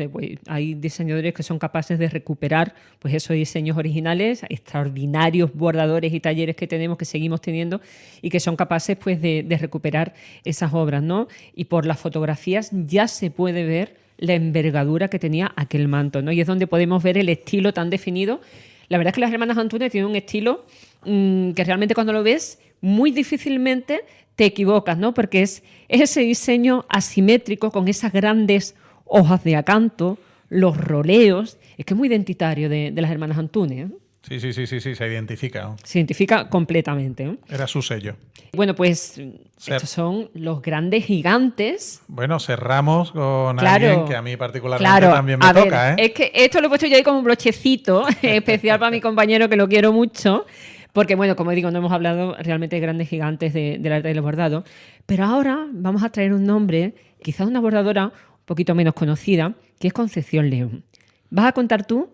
Hay diseñadores que son capaces de recuperar pues esos diseños originales, extraordinarios bordadores y talleres que tenemos, que seguimos teniendo, y que son capaces pues de recuperar esas obras, ¿no? Y por las fotografías ya se puede ver la envergadura que tenía aquel manto, ¿no? Y es donde podemos ver el estilo tan definido. La verdad es que las hermanas Antúnez tienen un estilo que realmente cuando lo ves muy difícilmente te equivocas, ¿no? Porque es ese diseño asimétrico con esas grandes hojas de acanto, los roleos. Es que es muy identitario de las hermanas Antúnez, ¿eh? Sí, se identifica, ¿no? Se identifica completamente, ¿no? Era su sello. Bueno, pues estos son los grandes gigantes. Bueno, cerramos con alguien que a mí particularmente también me toca, ¿eh? Es que esto lo he puesto yo ahí como un brochecito especial para mi compañero, que lo quiero mucho. Porque, bueno, como digo, no hemos hablado realmente de grandes gigantes del arte del bordado. Pero ahora vamos a traer un nombre, quizás una bordadora un poquito menos conocida, que es Concepción León. ¿Vas a contar tú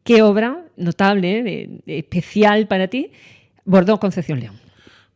qué obra notable, especial para ti, bordó Concepción León?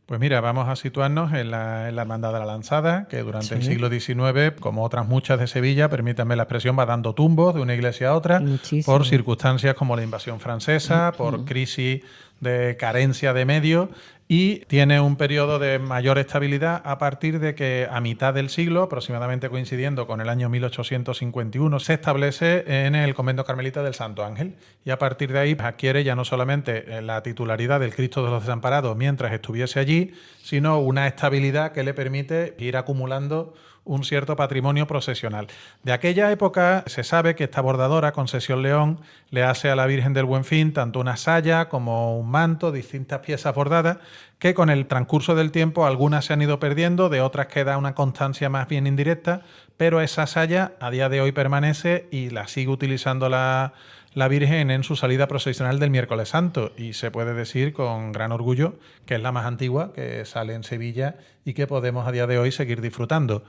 Pues mira, vamos a situarnos en la Hermandad de la Lanzada, que durante el siglo XIX, como otras muchas de Sevilla, permítanme la expresión, va dando tumbos de una iglesia a otra. Muchísimo. Por circunstancias como la invasión francesa, por crisis de carencia de medios, y tiene un periodo de mayor estabilidad a partir de que a mitad del siglo, aproximadamente coincidiendo con el año 1851, se establece en el convento carmelita del Santo Ángel, y a partir de ahí adquiere ya no solamente la titularidad del Cristo de los Desamparados mientras estuviese allí, sino una estabilidad que le permite ir acumulando un cierto patrimonio procesional. De aquella época se sabe que esta bordadora, Concepción León, le hace a la Virgen del Buenfín tanto una saya como un manto, distintas piezas bordadas, que con el transcurso del tiempo algunas se han ido perdiendo, de otras queda una constancia más bien indirecta, pero esa saya a día de hoy permanece y la sigue utilizando la Virgen en su salida procesional del Miércoles Santo, y se puede decir con gran orgullo que es la más antigua que sale en Sevilla y que podemos a día de hoy seguir disfrutando.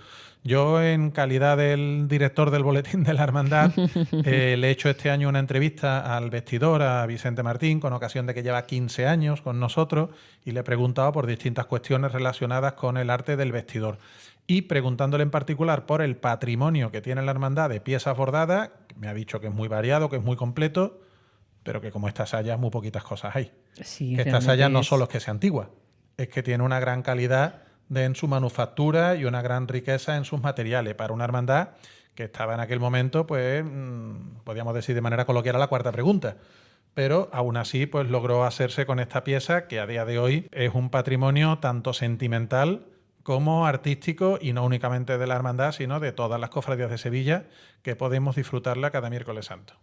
Yo, en calidad del director del Boletín de la Hermandad, le he hecho este año una entrevista al vestidor, a Vicente Martín, con ocasión de que lleva 15 años con nosotros, y le he preguntado por distintas cuestiones relacionadas con el arte del vestidor. Y preguntándole en particular por el patrimonio que tiene la Hermandad de piezas bordadas, me ha dicho que es muy variado, que es muy completo, pero que como estas sayas muy poquitas cosas hay. Sí, que estas sayas no solo es que sea antigua, es que tiene una gran calidad en su manufactura y una gran riqueza en sus materiales para una hermandad que estaba en aquel momento, pues, podríamos decir de manera coloquial, a la cuarta pregunta. Pero aún así, pues logró hacerse con esta pieza que a día de hoy es un patrimonio tanto sentimental como artístico, y no únicamente de la hermandad, sino de todas las cofradías de Sevilla, que podemos disfrutarla cada miércoles santo.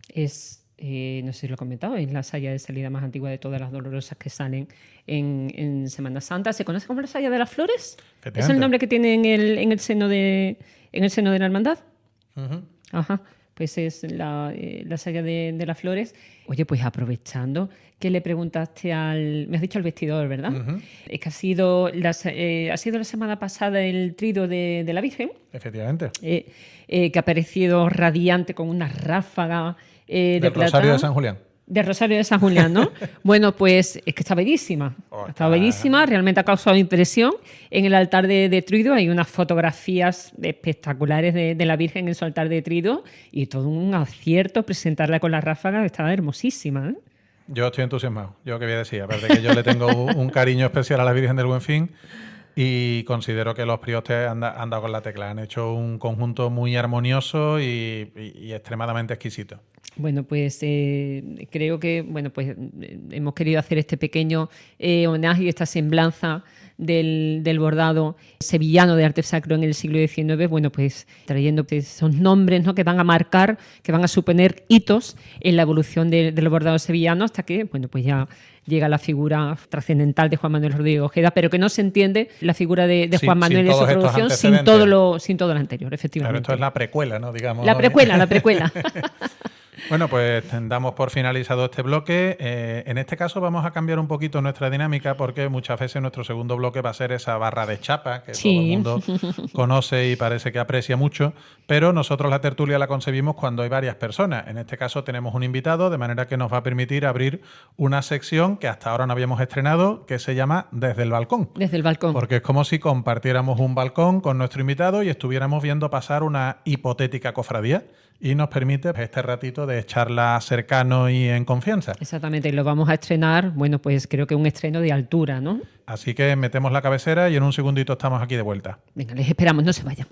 No sé si lo he comentado, es la saya de salida más antigua de todas las dolorosas que salen en Semana Santa. ¿Se conoce como la saya de las flores? ¿Es el nombre que tiene en el seno de la hermandad? Uh-huh. Ajá. Pues es la saya de las flores. Oye, pues aprovechando que le preguntaste me has dicho al vestidor, ¿verdad? Uh-huh. Es que ha sido la semana pasada el trido de la Virgen. Efectivamente. Que ha aparecido radiante con una ráfaga de plata. Rosario de San Julián. De Rosario de San Julián, ¿no? Bueno, pues es que está bellísima. Está bellísima, realmente ha causado impresión. En el altar de Trido hay unas fotografías espectaculares de la Virgen en su altar de Trido, y todo un acierto presentarla con la ráfaga, estaba hermosísima, ¿eh? Yo estoy entusiasmado. Yo qué voy a decir, aparte que yo le tengo un cariño especial a la Virgen del Buenfín, y considero que los priostes han dado con la tecla. Han hecho un conjunto muy armonioso y extremadamente exquisito. Bueno, pues creo que pues hemos querido hacer este pequeño homenaje y esta semblanza del bordado sevillano de arte sacro en el siglo XIX, bueno, pues trayendo esos nombres, ¿no?, que van a marcar, que van a suponer hitos en la evolución del bordado sevillano, hasta que, bueno, pues ya llega la figura trascendental de Juan Manuel Rodríguez Ojeda, pero que no se entiende la figura de Juan Manuel y su producción sin todo lo anterior, efectivamente. Claro, esto es la precuela, ¿no? Digamos. La precuela. Bueno, pues damos por finalizado este bloque. En este caso vamos a cambiar un poquito nuestra dinámica, porque muchas veces nuestro segundo bloque va a ser esa barra de chapa que todo el mundo conoce y parece que aprecia mucho, pero nosotros la tertulia la concebimos cuando hay varias personas. En este caso tenemos un invitado, de manera que nos va a permitir abrir una sección que hasta ahora no habíamos estrenado, que se llama Desde el Balcón. Desde el Balcón. Porque es como si compartiéramos un balcón con nuestro invitado y estuviéramos viendo pasar una hipotética cofradía, y nos permite este ratito de charla cercano y en confianza. Exactamente, y lo vamos a estrenar, bueno, pues creo que un estreno de altura, ¿no? Así que metemos la cabecera y en un segundito estamos aquí de vuelta. Venga, les esperamos, no se vayan.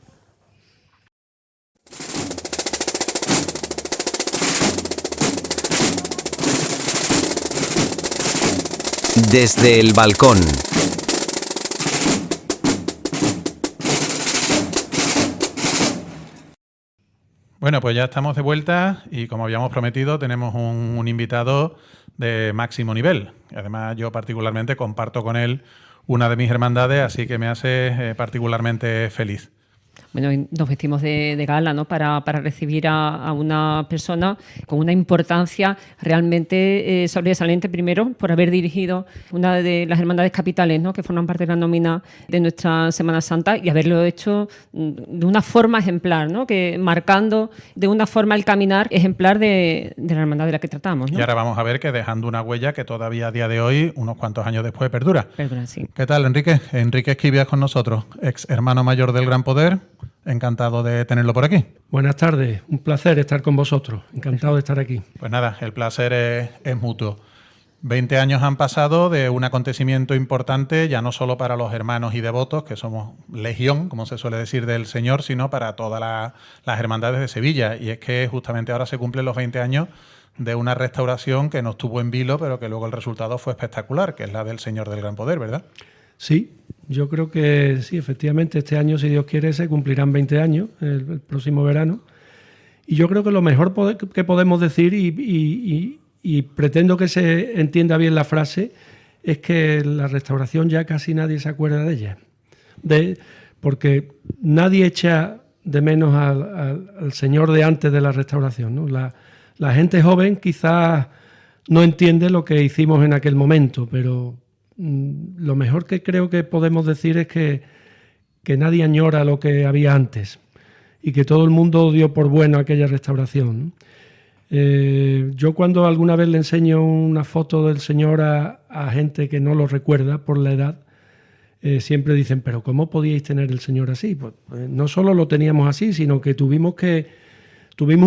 Desde el balcón. Bueno, pues ya estamos de vuelta y como habíamos prometido tenemos un invitado de máximo nivel. Además yo particularmente comparto con él una de mis hermandades, así que me hace particularmente feliz. Bueno, nos vestimos de gala, ¿no? para recibir a una persona con una importancia realmente sobresaliente, primero por haber dirigido una de las hermandades capitales, ¿no? que forman parte de la nómina de nuestra Semana Santa, y haberlo hecho de una forma ejemplar, ¿no? que marcando de una forma el caminar ejemplar de la hermandad de la que tratamos, ¿no? Y ahora vamos a ver que dejando una huella que todavía a día de hoy, unos cuantos años después, perdura. Perdura, sí. ¿Qué tal, Enrique? Enrique Esquivias con nosotros, ex hermano mayor del Gran Poder. Encantado de tenerlo por aquí. Buenas tardes, un placer estar con vosotros. Encantado de estar aquí. Pues nada, el placer es mutuo. 20 años han pasado de un acontecimiento importante, ya no solo para los hermanos y devotos, que somos legión, como se suele decir, del Señor, sino para todas las hermandades de Sevilla. Y es que justamente ahora se cumplen los 20 años de una restauración que no estuvo en vilo, pero que luego el resultado fue espectacular, que es la del Señor del Gran Poder, ¿verdad? Sí, yo creo que sí, efectivamente, este año, si Dios quiere, se cumplirán 20 años, el próximo verano. Y yo creo que lo mejor que podemos decir, y pretendo que se entienda bien la frase, es que la restauración ya casi nadie se acuerda de ella. Porque nadie echa de menos al Señor de antes de la restauración, ¿no? La gente joven quizás no entiende lo que hicimos en aquel momento, pero lo mejor que creo que podemos decir es que nadie añora lo que había antes y que todo el mundo dio por bueno aquella restauración. Yo cuando alguna vez le enseño una foto del Señor a gente que no lo recuerda por la edad, siempre dicen, pero ¿cómo podíais tener el Señor así? Pues no solo lo teníamos así, sino que tuvimos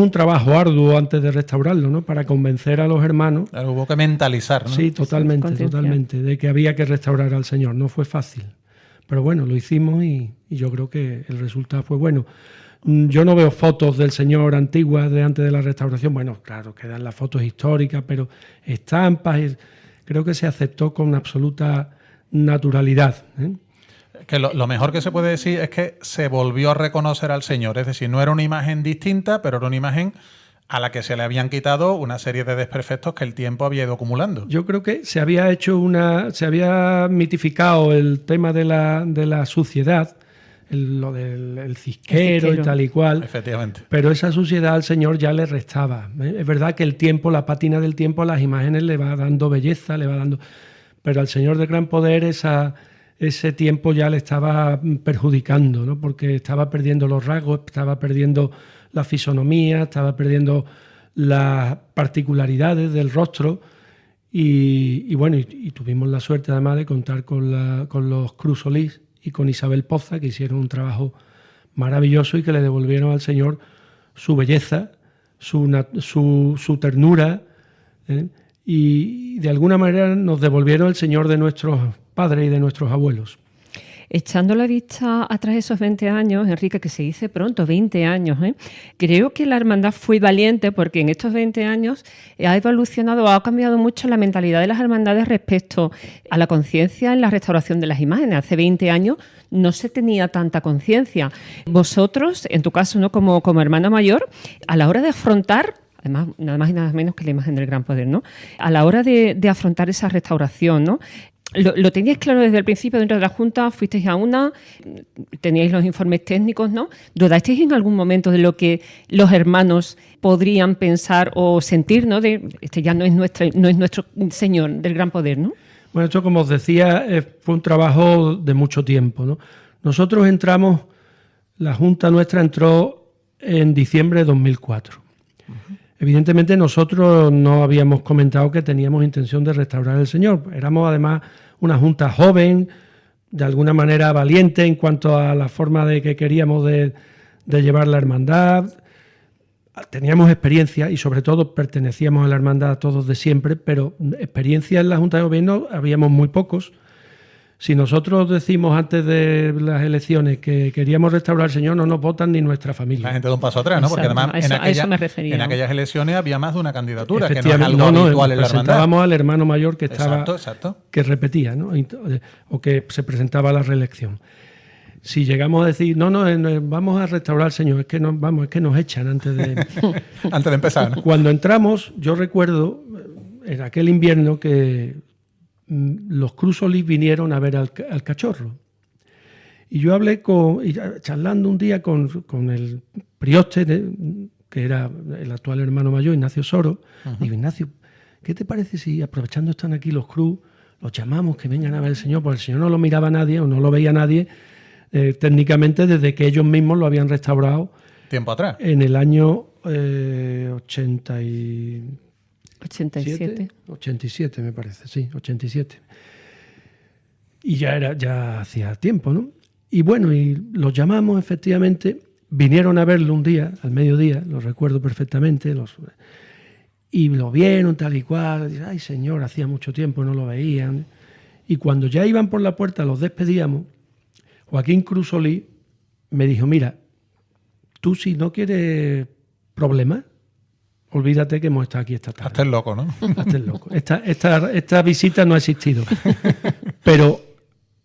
un trabajo arduo antes de restaurarlo, ¿no? Para convencer a los hermanos. Claro, hubo que mentalizar, ¿no? Sí, totalmente, de que había que restaurar al Señor. No fue fácil. Pero bueno, lo hicimos y yo creo que el resultado fue bueno. Yo no veo fotos del Señor antiguas de antes de la restauración. Bueno, claro, quedan las fotos históricas, pero estampas. Creo que se aceptó con absoluta naturalidad, ¿eh? Que lo mejor que se puede decir es que se volvió a reconocer al Señor. Es decir, no era una imagen distinta, pero era una imagen a la que se le habían quitado una serie de desperfectos que el tiempo había ido acumulando. Yo creo que se había mitificado el tema de la suciedad, lo del cisquero y tal y cual. Efectivamente. Pero esa suciedad al Señor ya le restaba. Es verdad que el tiempo, la pátina del tiempo a las imágenes le va dando belleza, le va dando... Pero al Señor del Gran Poder ese tiempo ya le estaba perjudicando, ¿no? Porque estaba perdiendo los rasgos, estaba perdiendo la fisonomía, estaba perdiendo las particularidades del rostro y bueno, y tuvimos la suerte además de contar con los Cruz Solís y con Isabel Poza, que hicieron un trabajo maravilloso y que le devolvieron al Señor su belleza, su ternura, y de alguna manera nos devolvieron el Señor de nuestros padres y de nuestros abuelos. Echando la vista atrás de esos 20 años, Enrique, que se dice pronto, 20 años, creo que la hermandad fue valiente porque en estos 20 años ha evolucionado, ha cambiado mucho la mentalidad de las hermandades respecto a la conciencia en la restauración de las imágenes. Hace 20 años no se tenía tanta conciencia. Vosotros, en tu caso, ¿no? como hermana mayor, a la hora de afrontar, además, nada más y nada menos que la imagen del Gran Poder, ¿no? A la hora de afrontar esa restauración, ¿no? ¿Lo teníais claro desde el principio dentro de la Junta? ¿Fuisteis a una? ¿Teníais los informes técnicos, no? ¿Dudasteis en algún momento de lo que los hermanos podrían pensar o sentir, ¿no? De este ya no es nuestro Señor del Gran Poder, ¿no? Bueno, esto, como os decía, fue un trabajo de mucho tiempo, ¿no? Nosotros entramos, la Junta nuestra entró en diciembre de 2004. Uh-huh. Evidentemente nosotros no habíamos comentado que teníamos intención de restaurar el Señor. Éramos además una junta joven, de alguna manera valiente en cuanto a la forma de que queríamos de llevar la hermandad. Teníamos experiencia y sobre todo pertenecíamos a la hermandad todos de siempre, pero experiencia en la Junta de Gobierno habíamos muy pocos. Si nosotros decimos antes de las elecciones que queríamos restaurar al Señor, no nos votan ni nuestra familia. La gente da un paso atrás, ¿no? Porque además en aquellas elecciones había más de una candidatura, que no es algo habitual en la hermandad. Presentábamos al hermano mayor que estaba, exacto. que repetía, ¿no? O que se presentaba a la reelección. Si llegamos a decir, no, vamos a restaurar al Señor, es que nos echan antes de... antes de empezar, ¿no? Cuando entramos, yo recuerdo, en aquel invierno, que los Cruz Solís vinieron a ver al cachorro. Y yo hablé charlando un día con el prioste, que era el actual hermano mayor, Ignacio Soro. Digo, Ignacio, ¿qué te parece si, aprovechando están aquí los Cruz, los llamamos que vengan a ver al Señor? Porque el Señor no lo miraba nadie o no lo veía nadie, técnicamente desde que ellos mismos lo habían restaurado. Tiempo atrás. En el año 87, me parece, sí, 87. Y ya hacía tiempo, ¿no? Y bueno, y los llamamos, efectivamente, vinieron a verlo un día, al mediodía, lo recuerdo perfectamente, y lo vieron tal y cual. Dice, ay, Señor, hacía mucho tiempo, no lo veían. Y cuando ya iban por la puerta, los despedíamos, Joaquín Cruz Solís me dijo, mira, tú si no quieres problemas, olvídate que hemos estado aquí esta tarde. Hazte el loco, ¿no? Hazte el loco. Esta visita no ha existido. Pero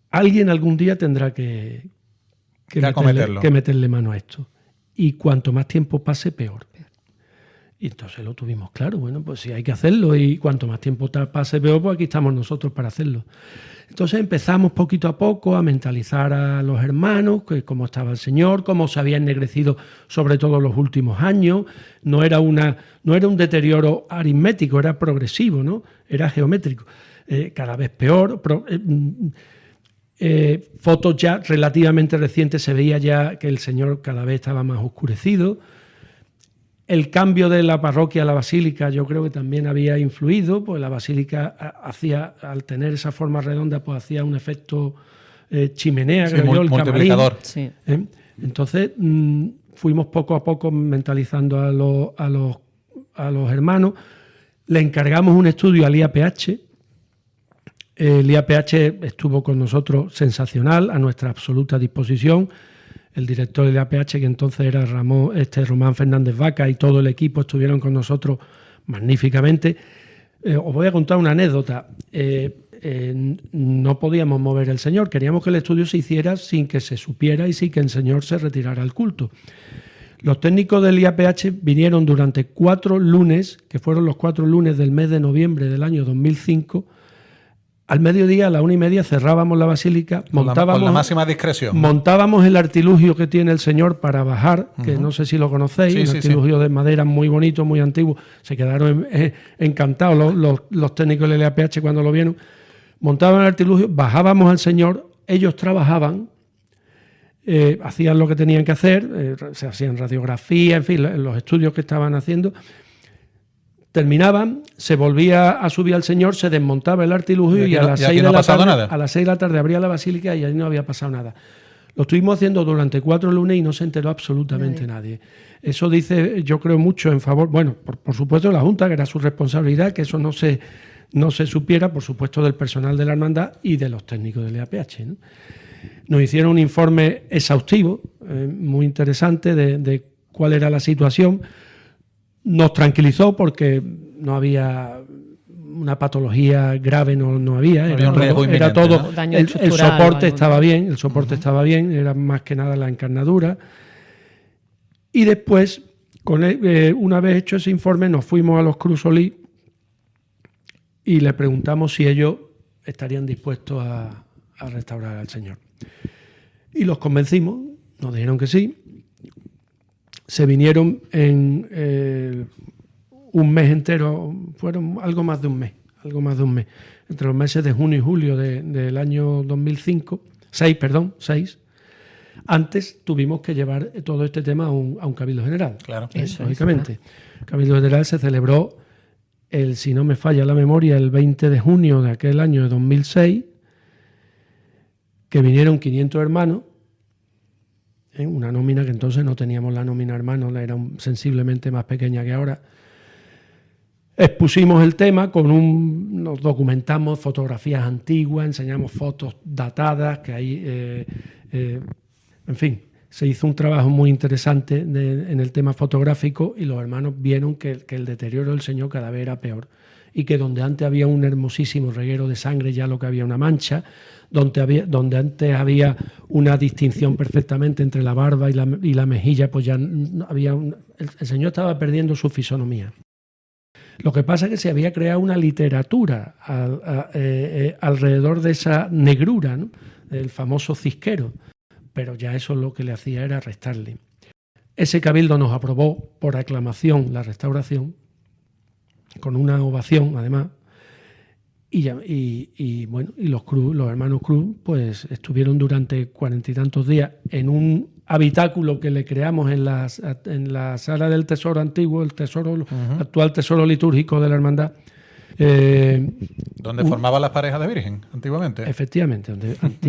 alguien algún día tendrá que meterle mano a esto. Y cuanto más tiempo pase, peor. Y entonces lo tuvimos claro. Bueno, pues si hay que hacerlo y cuanto más tiempo pase, peor, pues aquí estamos nosotros para hacerlo. Entonces empezamos poquito a poco a mentalizar a los hermanos, que cómo estaba el Señor, cómo se había ennegrecido sobre todo los últimos años. No era un deterioro aritmético, era progresivo, ¿no? Era geométrico. Cada vez peor. Fotos ya relativamente recientes se veía ya que el Señor cada vez estaba más oscurecido. El cambio de la parroquia a la basílica yo creo que también había influido, pues la basílica al tener esa forma redonda, pues hacía un efecto chimenea, sí, creo yo, el multiplicador. Sí. Entonces fuimos poco a poco mentalizando a los hermanos. Le encargamos un estudio al IAPH. El IAPH estuvo con nosotros sensacional, a nuestra absoluta disposición. El director del IAPH, que entonces era Román Fernández Vaca, y todo el equipo estuvieron con nosotros magníficamente. Os voy a contar una anécdota. No podíamos mover el Señor, queríamos que el estudio se hiciera sin que se supiera y sin que el Señor se retirara al culto. Los técnicos del IAPH vinieron durante 4 lunes, que fueron los 4 lunes del mes de noviembre del año 2005. Al mediodía, a la 1:30, cerrábamos la basílica, con la máxima discreción. Montábamos el artilugio que tiene el Señor para bajar, que no sé si lo conocéis, un artilugio de madera muy bonito, muy antiguo. Se quedaron encantados los técnicos del IAPH cuando lo vieron. Montaban el artilugio, bajábamos al Señor, ellos trabajaban, hacían lo que tenían que hacer, se hacían radiografía, en fin, los estudios que estaban haciendo. Terminaban, se volvía a subir al Señor, se desmontaba el artilugio y a las 6 de la tarde abría la basílica y allí no había pasado nada. Lo estuvimos haciendo durante 4 lunes y no se enteró absolutamente nadie. Eso dice, yo creo, mucho en favor, bueno, por supuesto de la Junta, que era su responsabilidad, que eso no se supiera, por supuesto, del personal de la hermandad y de los técnicos del IAPH, ¿no? Nos hicieron un informe exhaustivo, muy interesante, de cuál era la situación. Nos tranquilizó porque no había una patología grave, no había. Era todo. El soporte estaba bien, estaba bien, era más que nada la encarnadura. Y después, una vez hecho ese informe, nos fuimos a los Cruz Solís y le preguntamos si ellos estarían dispuestos a restaurar al Señor. Y los convencimos, nos dijeron que sí. Se vinieron en un mes entero, fueron algo más de un mes, entre los meses de junio y julio del año 6. Antes tuvimos que llevar todo este tema a un cabildo general. Claro. Lógicamente. El cabildo general se celebró, si no me falla la memoria, el 20 de junio de aquel año de 2006, que vinieron 500 hermanos, una nómina que entonces no teníamos la nómina hermanos, era sensiblemente más pequeña que ahora. Expusimos el tema, nos documentamos fotografías antiguas, enseñamos fotos datadas, que hay, en fin, se hizo un trabajo muy interesante en el tema fotográfico y los hermanos vieron que el deterioro del Señor cada vez era peor. y que donde antes había un hermosísimo reguero de sangre ya lo que había una mancha, donde antes había una distinción perfectamente entre la barba y la mejilla, pues ya había el señor estaba perdiendo su fisonomía. Lo que pasa es que se había creado una literatura alrededor de esa negrura, ¿no? El famoso cisquero, pero ya eso lo que le hacía era restarle. Ese cabildo nos aprobó por aclamación la restauración, con una ovación además, y los hermanos Cruz pues estuvieron durante 40 y tantos días en un habitáculo que le creamos en la sala del tesoro antiguo, el tesoro, actual tesoro litúrgico de la hermandad. ¿Donde formaban las parejas de virgen antiguamente? Efectivamente,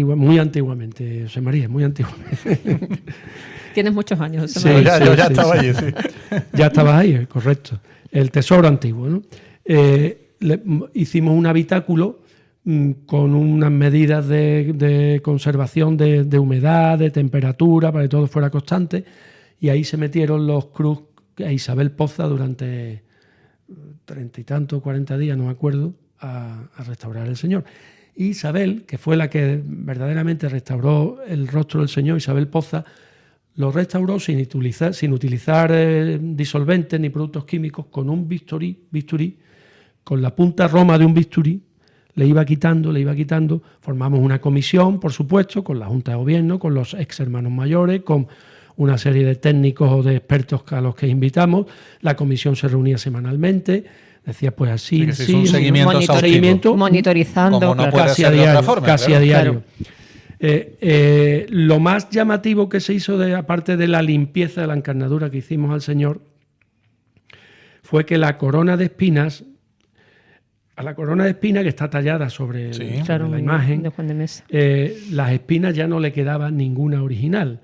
muy antiguamente, José María, muy antiguamente. Tienes muchos años, José María. Yo ya estaba allí, sí. Ya estabas ahí, correcto. El tesoro antiguo, ¿no? Hicimos un habitáculo con unas medidas de conservación de humedad, de temperatura, para que todo fuera constante, y ahí se metieron los Cruz a Isabel Poza durante 30 y tantos, 40 días, no me acuerdo, a restaurar el Señor. Y Isabel, que fue la que verdaderamente restauró el rostro del Señor, Isabel Poza, lo restauró sin utilizar disolventes ni productos químicos, con un bisturí, con la punta roma de un bisturí, le iba quitando, formamos una comisión, por supuesto, con la Junta de Gobierno, con los ex hermanos mayores, con una serie de técnicos o de expertos a los que invitamos. La comisión se reunía semanalmente, decía pues así, sí, un seguimiento monitorizando, como no puede ser de otra forma, casi a diario. Lo más llamativo que se hizo, aparte de la limpieza de la encarnadura que hicimos al Señor, fue que la corona de espinas, que está tallada sobre la imagen, de Juan de Mesa, las espinas ya no le quedaba ninguna original.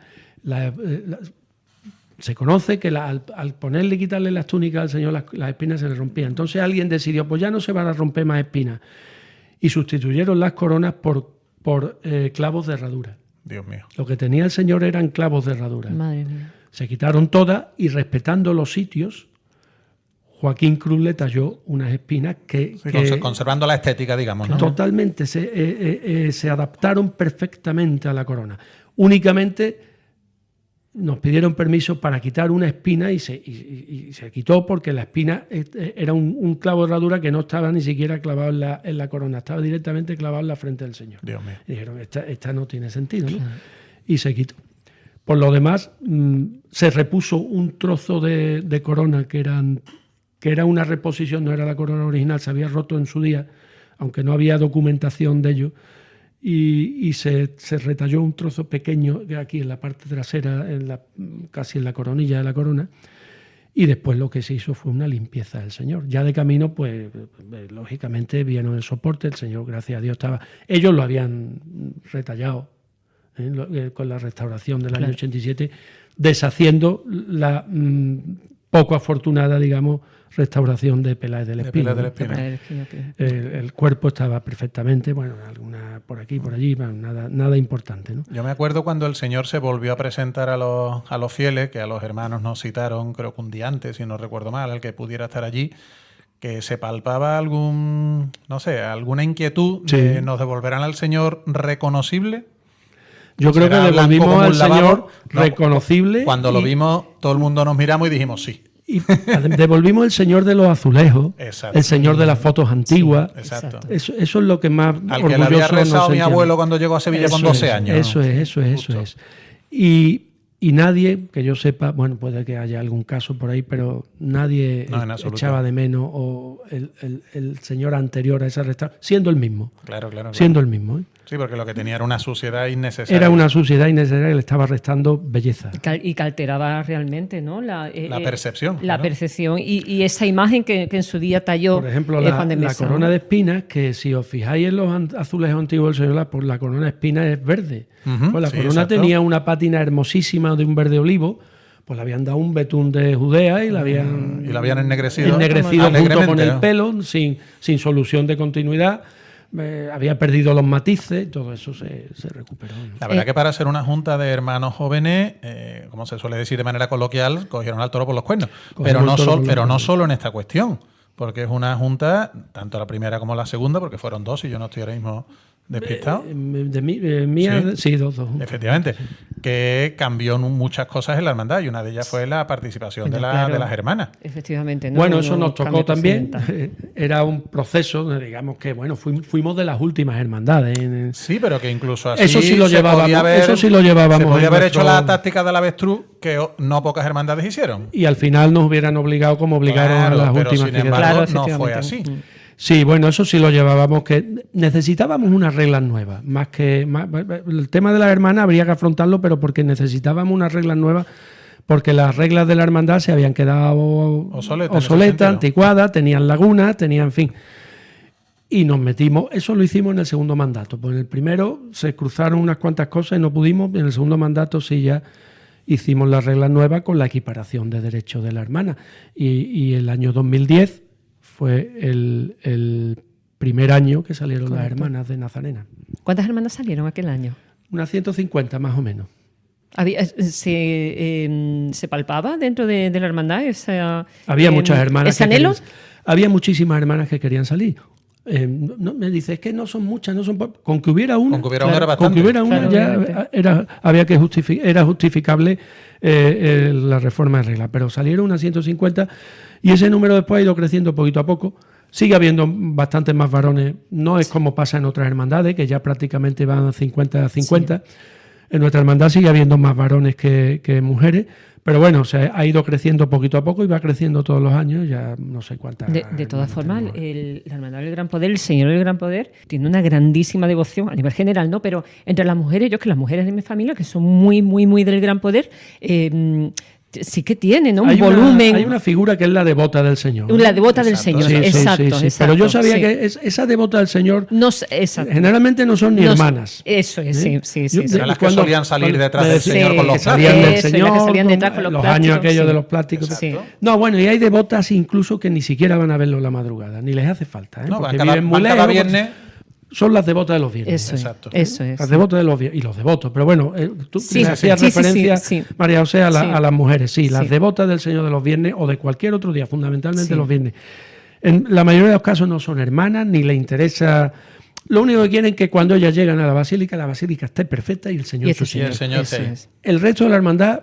Se conoce que al quitarle las túnicas al Señor, las espinas se le rompían. Entonces alguien decidió, pues ya no se van a romper más espinas. Y sustituyeron las coronas por clavos de herradura. Dios mío. Lo que tenía el Señor eran clavos de herradura. Madre mía. Se quitaron todas y, respetando los sitios, Joaquín Cruz le talló unas espinas que conservando la estética, digamos, ¿no? Totalmente, se adaptaron perfectamente a la corona. Únicamente nos pidieron permiso para quitar una espina y se quitó, porque la espina era un clavo de herradura que no estaba ni siquiera clavado en la corona, estaba directamente clavado en la frente del Señor. Dios mío. Y dijeron, esta no tiene sentido, ¿no? Y se quitó. Por lo demás, se repuso un trozo de corona que era una reposición, no era la corona original, se había roto en su día, aunque no había documentación de ello, y se retalló un trozo pequeño aquí en la parte trasera, casi en la coronilla de la corona, y después lo que se hizo fue una limpieza del Señor. Ya de camino, pues lógicamente vieron el soporte, el Señor, gracias a Dios, ellos lo habían retallado con la restauración del año 87, deshaciendo la poco afortunada, digamos, restauración de Peláez del Espino. El cuerpo estaba perfectamente, bueno, alguna por aquí, por allí, nada importante, ¿no? Yo me acuerdo cuando el Señor se volvió a presentar a los fieles, que a los hermanos nos citaron, creo que un día antes, si no recuerdo mal, el que pudiera estar allí, que se palpaba alguna inquietud de nos devolverán al Señor reconocible. Yo creo que devolvimos al Señor reconocible. Cuando lo vimos, todo el mundo nos miramos y dijimos sí. Y devolvimos el Señor de los azulejos, exacto, el Señor de las fotos antiguas. Sí, exacto. Eso es lo que más al que le había rezado mi abuelo cuando llegó a Sevilla con 12 años. Eso es. Y nadie, que yo sepa, bueno, puede que haya algún caso por ahí, pero nadie echaba de menos el Señor anterior a esa restauración, siendo el mismo. Claro. Siendo el mismo, ¿eh? Sí, porque lo que tenía era una suciedad innecesaria. Era una suciedad innecesaria que le estaba restando belleza. Y que alteraba realmente, ¿no? La percepción. La percepción y esa imagen que en su día talló. Por ejemplo, Juan de Mesa, la corona de espinas, que si os fijáis en los azulejos antiguos del Señor, pues la corona de espinas es verde. Pues la corona tenía una pátina hermosísima de un verde olivo, pues le habían dado un betún de Judea y la habían ennegrecido junto con el pelo, sin solución de continuidad. Había perdido los matices, todo eso se recuperó, ¿no? La verdad que para ser una junta de hermanos jóvenes, como se suele decir de manera coloquial, cogieron al toro por los cuernos. Pero no solo en esta cuestión. porque es una junta, tanto la primera como la segunda, porque fueron 2 y yo no estoy ahora mismo despistado. Mía, sí, dos. Efectivamente, que cambió muchas cosas en la hermandad y una de ellas fue la participación de las hermanas. Efectivamente. Bueno, eso nos tocó también. Era un proceso, digamos que, bueno, fuimos de las últimas hermandades. Sí, pero que incluso así eso sí lo llevábamos. Se podía haber hecho la táctica del avestruz que no pocas hermandades hicieron. Y al final nos hubieran obligado como obligaron a las últimas. Sin embargo, no fue así. Sí, bueno, eso sí lo llevábamos, que necesitábamos unas reglas nuevas, el tema de las hermanas habría que afrontarlo, pero porque necesitábamos unas reglas nuevas, porque las reglas de la hermandad se habían quedado obsoletas, anticuadas, tenían lagunas, en fin. Y nos metimos, eso lo hicimos en el segundo mandato, pues en el primero se cruzaron unas cuantas cosas y no pudimos, en el segundo mandato sí ya hicimos las reglas nuevas con la equiparación de derechos de la hermana. Y el año 2010 fue el primer año que salieron las hermanas de Nazarena. ¿Cuántas hermanas salieron aquel año? Unas 150 más o menos. ¿Se palpaba dentro de la hermandad había muchas hermanas ese anhelo? Había muchísimas hermanas que querían salir. Me dice, es que no son muchas, con que hubiera una, era bastante. Con que hubiera una ya era justificable la reforma de regla, pero salieron unas 150 y ese número después ha ido creciendo poquito a poco. Sigue habiendo bastantes más varones, no es como pasa en otras hermandades, que ya prácticamente van 50-50. Sí. En nuestra hermandad sigue habiendo más varones que mujeres, pero bueno, ha ido creciendo poquito a poco y va creciendo todos los años, ya no sé cuántas. De todas formas, la Hermandad del Gran Poder, el Señor del Gran Poder, tiene una grandísima devoción a nivel general, ¿no? Pero entre las mujeres, yo que las mujeres de mi familia, que son muy, muy, muy del Gran Poder, sí que tiene, ¿no? Un volumen. Hay una figura que es la devota del Señor. La devota del Señor, sí, exacto. Pero yo sabía que esa devota del Señor generalmente no son ni hermanas. Eso es, sí. Eran las que solían salir detrás del Señor con los plásticos. Salían detrás con los años aquellos de los plásticos. No, bueno, y hay devotas incluso que ni siquiera van a verlo en la madrugada, ni les hace falta. No, porque viven muy lejos. Cada viernes. Son las devotas de los viernes. Eso es. Las devotas de los viernes. Y los devotos. Pero bueno, tú hacías referencia, María José, a las mujeres. Sí, las devotas del Señor de los viernes o de cualquier otro día, fundamentalmente los viernes. En la mayoría de los casos no son hermanas, ni les interesa. Lo único que quieren es que cuando ellas llegan a la basílica esté perfecta y el Señor su Señor. El resto de la hermandad.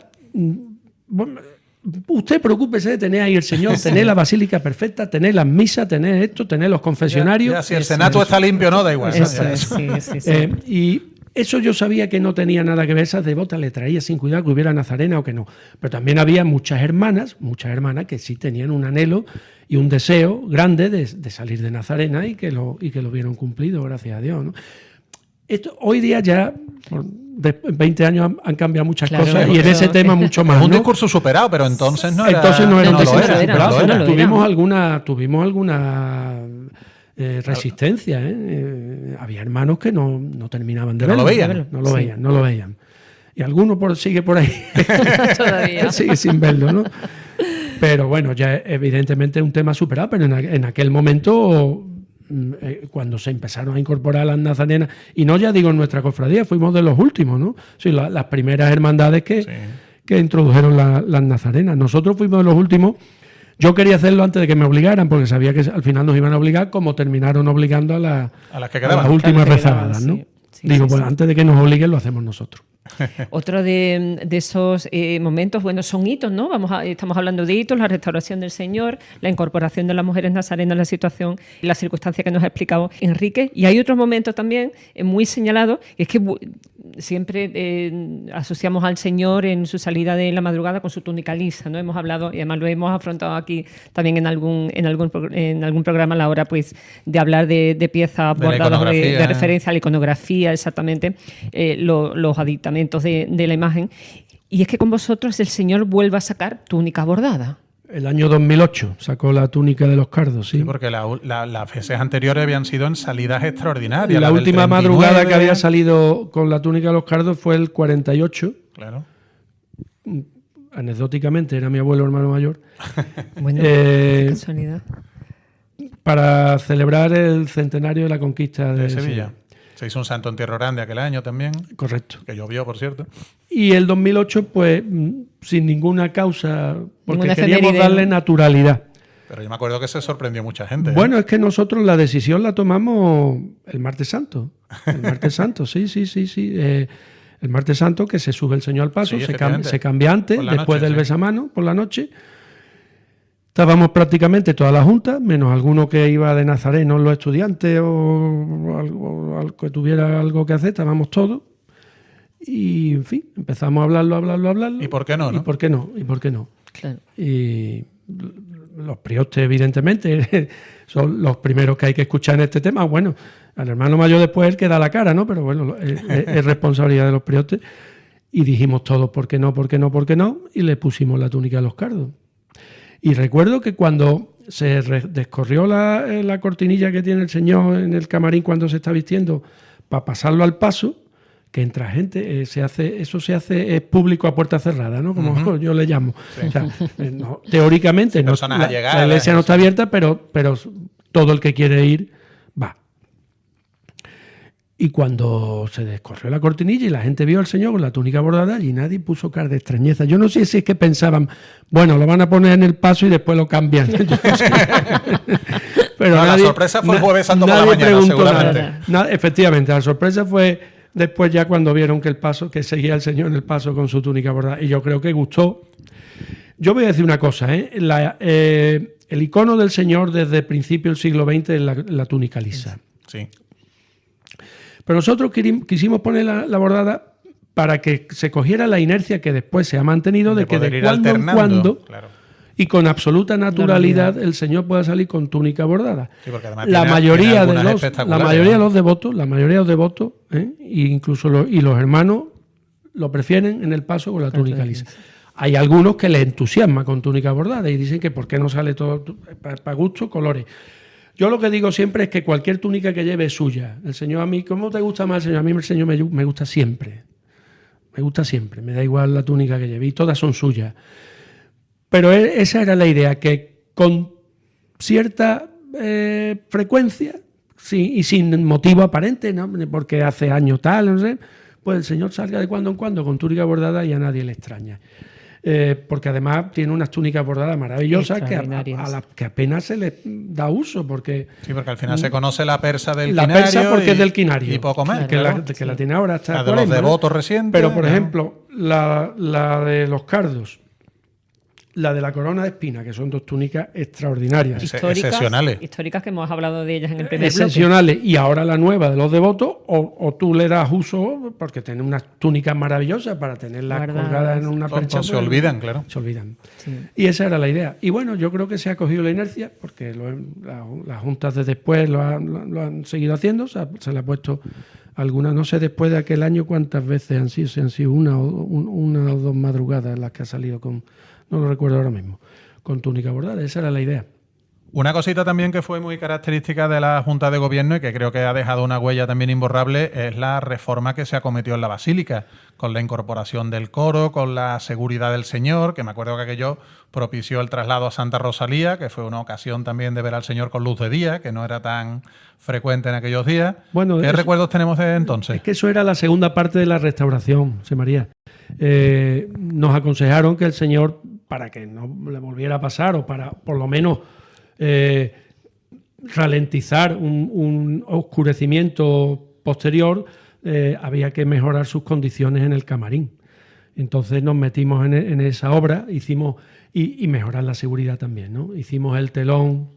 Usted preocúpese de tener ahí el Señor, tener la basílica perfecta, tener las misas, tener esto, tener los confesionarios. Ya, si el Senato está limpio, no da igual. Y eso yo sabía que no tenía nada que ver, esas devotas le traía sin cuidado que hubiera nazarena o que no. Pero también había muchas hermanas que sí tenían un anhelo y un deseo grande de salir de Nazarena y que lo vieron cumplido, gracias a Dios, ¿no? Hoy día ya, de 20 años han cambiado muchas cosas y en ese tema mucho más. Es un discurso superado, pero entonces no era. Entonces no era un discurso superado. Tuvimos alguna resistencia. Había hermanos que no terminaban de verlo. No lo veían. Y alguno sigue por ahí. Todavía. Sigue sin verlo, ¿no? Pero bueno, ya evidentemente es un tema superado, pero en aquel momento. Cuando se empezaron a incorporar las nazarenas, y no ya digo en nuestra cofradía, fuimos de los últimos, ¿no? Sí, las primeras hermandades que introdujeron las nazarenas. Nosotros fuimos de los últimos. Yo quería hacerlo antes de que me obligaran, porque sabía que al final nos iban a obligar, como terminaron obligando a las últimas rezagadas, ¿no? Antes de que nos obliguen lo hacemos nosotros. Otro de esos momentos, son hitos, ¿no? Estamos hablando de hitos, la restauración del Señor, la incorporación de las mujeres nazarenas en la situación, la circunstancia que nos ha explicado Enrique. Y hay otro momento también muy señalado, y es que siempre asociamos al Señor en su salida de la madrugada con su túnica lisa, ¿no? Hemos hablado, y además lo hemos afrontado aquí también en algún programa a la hora de hablar de piezas bordadas de referencia a la iconografía, exactamente, los aditamentos de la imagen. Y es que con vosotros el Señor vuelve a sacar túnica bordada. El año 2008 sacó la túnica de los cardos, sí. Sí, porque las veces anteriores habían sido en salidas extraordinarias. La última madrugada que había salido con la túnica de los cardos fue el 48. Claro. Anecdóticamente era mi abuelo hermano mayor. Bueno, qué casualidad. Para celebrar el centenario de la conquista de Sevilla. Se hizo un santo entierro grande aquel año también. Correcto. Que llovió, por cierto. Y el 2008, pues, sin ninguna causa, porque ninguna queríamos darle naturalidad. Pero yo me acuerdo que se sorprendió mucha gente. Bueno, es que nosotros la decisión la tomamos el martes santo. El martes santo, sí. El martes santo que se sube el Señor al paso, se cambia antes, después del besamano, por la noche. Estábamos prácticamente toda la junta, menos alguno que iba de nazareno, los estudiantes o algo que tuviera algo que hacer, estábamos todos. Y, en fin, empezamos a hablarlo. ¿Y por qué no? ¿Y por qué no? Claro. Y los priostes, evidentemente, son los primeros que hay que escuchar en este tema. Bueno, al hermano mayor después él que da la cara, ¿no? Pero bueno, es responsabilidad de los priostes. Y dijimos todos, ¿por qué no? Y le pusimos la túnica a los cardos. Y recuerdo que cuando se descorrió la cortinilla que tiene el señor en el camarín cuando se está vistiendo para pasarlo al paso, que entra gente, eso se hace es público a puerta cerrada, ¿no? Como yo le llamo. Sí. O sea, teóricamente la iglesia no está abierta, pero todo el que quiere ir va. Y cuando se descorrió la cortinilla y la gente vio al señor con la túnica bordada y nadie puso cara de extrañeza. Yo no sé si es que pensaban, bueno, lo van a poner en el paso y después lo cambian. Pero la sorpresa fue el jueves santo por la mañana, seguramente. Efectivamente, la sorpresa fue después ya cuando vieron que seguía el señor en el paso con su túnica bordada. Y yo creo que gustó. Yo voy a decir una cosa, el icono del señor desde principio del siglo XX es la túnica lisa. Sí. Pero nosotros quisimos poner la bordada para que se cogiera la inercia que después se ha mantenido de que de cuando en cuando, claro, y con absoluta naturalidad el señor pueda salir con túnica bordada. Sí, porque además la mayoría de los devotos, e incluso los hermanos lo prefieren en el paso con la túnica lisa. Hay algunos que les entusiasma con túnica bordada y dicen que por qué no sale todo para gusto, colores. Yo lo que digo siempre es que cualquier túnica que lleve es suya. El Señor a mí, ¿cómo te gusta más el Señor? A mí el Señor me gusta siempre. Me gusta siempre. Me da igual la túnica que lleve y todas son suyas. Pero esa era la idea, que con cierta frecuencia y sin motivo aparente, ¿no? Porque hace años tal, no sé, pues el Señor salga de cuando en cuando con túnica bordada y a nadie le extraña. Porque además tiene unas túnicas bordadas maravillosas que apenas se les da uso. Porque al final se conoce la persa del quinario. La persa porque es del quinario. Y poco más. Que la tiene ahora hasta la de los devotos recientes. Pero, por ejemplo, la de los cardos, la de la corona de espina, que son dos túnicas extraordinarias. Excepcionales. Históricas que hemos hablado de ellas en el primer excepcionales. Bloque. Y ahora la nueva de los devotos, o tú le das uso, porque tiene unas túnicas maravillosas para tenerlas colgadas en una percha. Se olvidan, claro. Se olvidan. Sí. Y esa era la idea. Y bueno, yo creo que se ha cogido la inercia, porque las juntas de después lo han seguido haciendo, se le ha puesto algunas, no sé después de aquel año cuántas veces han sido, si han sido una o dos madrugadas las que ha salido con... No lo recuerdo ahora mismo, con túnica bordada. Esa era la idea. Una cosita también que fue muy característica de la Junta de Gobierno y que creo que ha dejado una huella también imborrable es la reforma que se acometió en la Basílica, con la incorporación del coro, con la seguridad del Señor, que me acuerdo que aquello propició el traslado a Santa Rosalía, que fue una ocasión también de ver al Señor con luz de día, que no era tan frecuente en aquellos días. Bueno, ¿qué recuerdos tenemos de entonces? Es que eso era la segunda parte de la restauración, José María. Nos aconsejaron que el Señor, para que no le volviera a pasar o para por lo menos ralentizar un oscurecimiento posterior, había que mejorar sus condiciones en el camarín. Entonces nos metimos en esa obra, hicimos y mejorar la seguridad también, ¿no? Hicimos el telón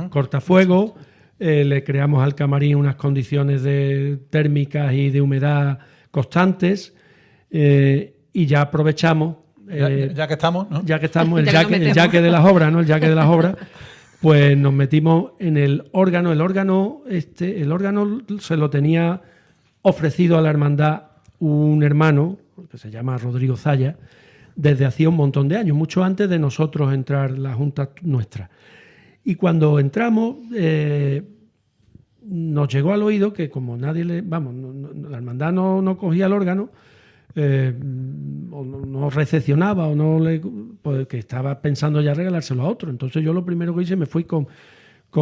cortafuego, le creamos al camarín unas condiciones térmicas y de humedad constantes, y ya aprovechamos. Ya que estamos, ¿no? Ya que estamos, el yaque de las obras, ¿no? El yaque de las obras, pues nos metimos en el órgano. El órgano se lo tenía ofrecido a la hermandad un hermano que se llama Rodrigo Zaya desde hacía un montón de años, mucho antes de nosotros entrar la junta nuestra. Y cuando entramos, nos llegó al oído que como nadie la hermandad no cogía el órgano, o no recepcionaba pues que estaba pensando ya regalárselo a otro. Entonces yo lo primero que hice, me fui con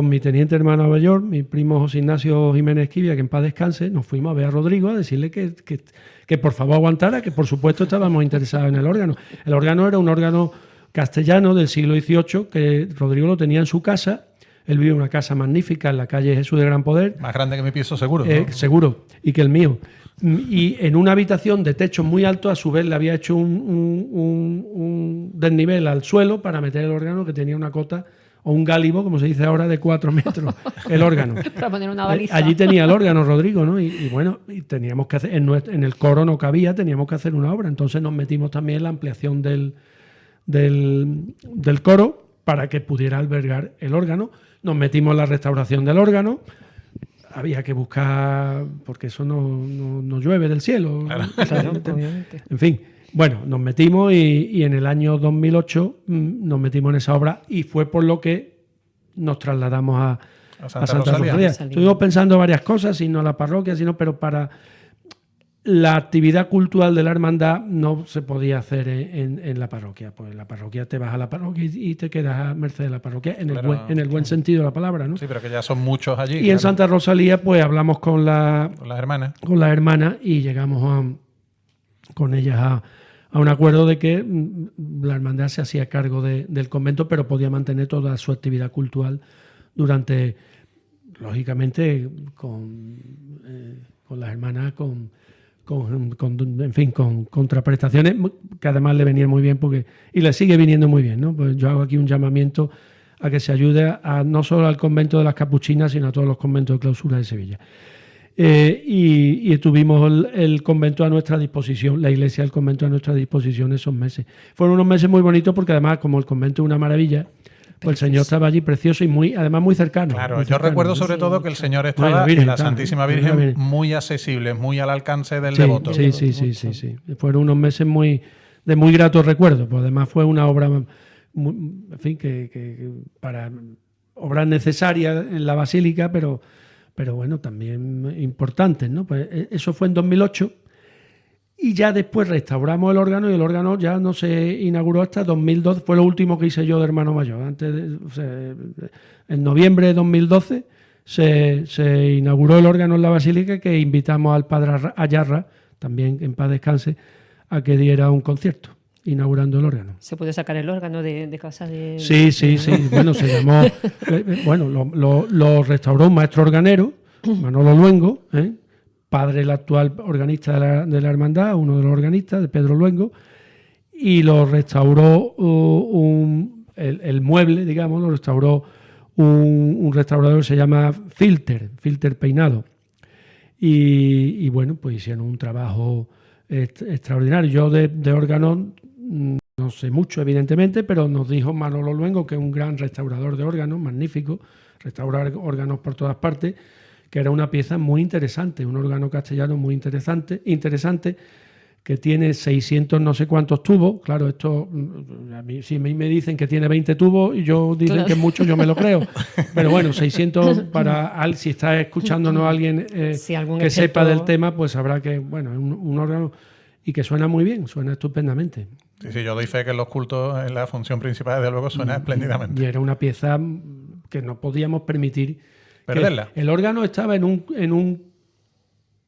mi teniente hermano mayor, mi primo José Ignacio Jiménez Esquivia, que en paz descanse. Nos fuimos a ver a Rodrigo a decirle que por favor aguantara, que por supuesto estábamos interesados en el órgano. El órgano era un órgano castellano del siglo XVIII que Rodrigo lo tenía en su casa. Él vive en una casa magnífica en la calle Jesús de Gran Poder. Más grande que mi piso, seguro, ¿no? Seguro, y que el mío. Y en una habitación de techo muy alto, a su vez le había hecho un desnivel al suelo para meter el órgano, que tenía una cota o un gálibo, como se dice ahora, de 4 metros, el órgano. Para poner una baliza. Allí tenía el órgano Rodrigo, ¿no? Y bueno, y teníamos que hacer, en el coro no cabía, teníamos que hacer una obra. Entonces nos metimos también en la ampliación del coro para que pudiera albergar el órgano. Nos metimos en la restauración del órgano. Había que buscar, porque eso no llueve del cielo. Claro, obviamente. En fin, bueno, nos metimos y en el año 2008 nos metimos en esa obra y fue por lo que nos trasladamos a Santa Rosalía. Estuvimos pensando varias cosas, si no a la parroquia, pero para la actividad cultural de la hermandad no se podía hacer en la parroquia. Pues en la parroquia te vas a la parroquia y te quedas a merced de la parroquia, en el buen sentido de la palabra, ¿no? Sí, pero que ya son muchos allí. Y en Santa Rosalía, pues hablamos con las hermanas y llegamos con ellas a un acuerdo de que la hermandad se hacía cargo del convento, pero podía mantener toda su actividad cultural durante, lógicamente, con las hermanas, con contraprestaciones que además le venían muy bien y le sigue viniendo muy bien, ¿no? Pues yo hago aquí un llamamiento a que se ayude no solo al convento de las Capuchinas, sino a todos los conventos de clausura de Sevilla. Y tuvimos el convento a nuestra disposición, la iglesia del convento a nuestra disposición esos meses. Fueron unos meses muy bonitos porque además, como el convento es una maravilla, pues el Señor estaba allí precioso y además muy cercano. Claro, muy yo cercano. recuerdo sobre todo que el Señor estaba y la Santísima Virgen muy accesible, muy al alcance del devoto. Sí. Fueron unos meses de muy gratos recuerdos, pues además fue una obra, en fin, que para obras necesarias en la basílica, pero bueno, también importantes, ¿no? Pues eso fue en 2008. Y ya después restauramos el órgano y el órgano ya no se inauguró hasta 2012. Fue lo último que hice yo de hermano mayor. En noviembre de 2012 se inauguró el órgano en la basílica, que invitamos al padre Ayarra, también en paz descanse, a que diera un concierto inaugurando el órgano. ¿Se puede sacar el órgano de casa de...? Sí. Bueno, se llamó... lo restauró un maestro organero, Manolo Luengo, padre del actual organista de la hermandad, uno de los organistas, de Pedro Luengo, y lo restauró el mueble, digamos, lo restauró un restaurador que se llama Filter Peinado. Y bueno, pues hicieron un trabajo extraordinario. Yo de órganos no sé mucho, evidentemente, pero nos dijo Manolo Luengo, que es un gran restaurador de órganos, magnífico, restaurar órganos por todas partes, que era una pieza muy interesante, un órgano castellano muy interesante, que tiene 600 no sé cuántos tubos. Claro, esto, si a mí me dicen que tiene 20 tubos y yo dicen que es mucho, yo me lo creo. Pero bueno, 600 si está escuchándonos alguien que sepa del tema, pues sabrá que, bueno, es un órgano y que suena muy bien, suena estupendamente. Sí, yo doy fe que en los cultos, en la función principal, desde luego, suena espléndidamente. Y era una pieza que no podíamos permitir perderla. El órgano estaba en un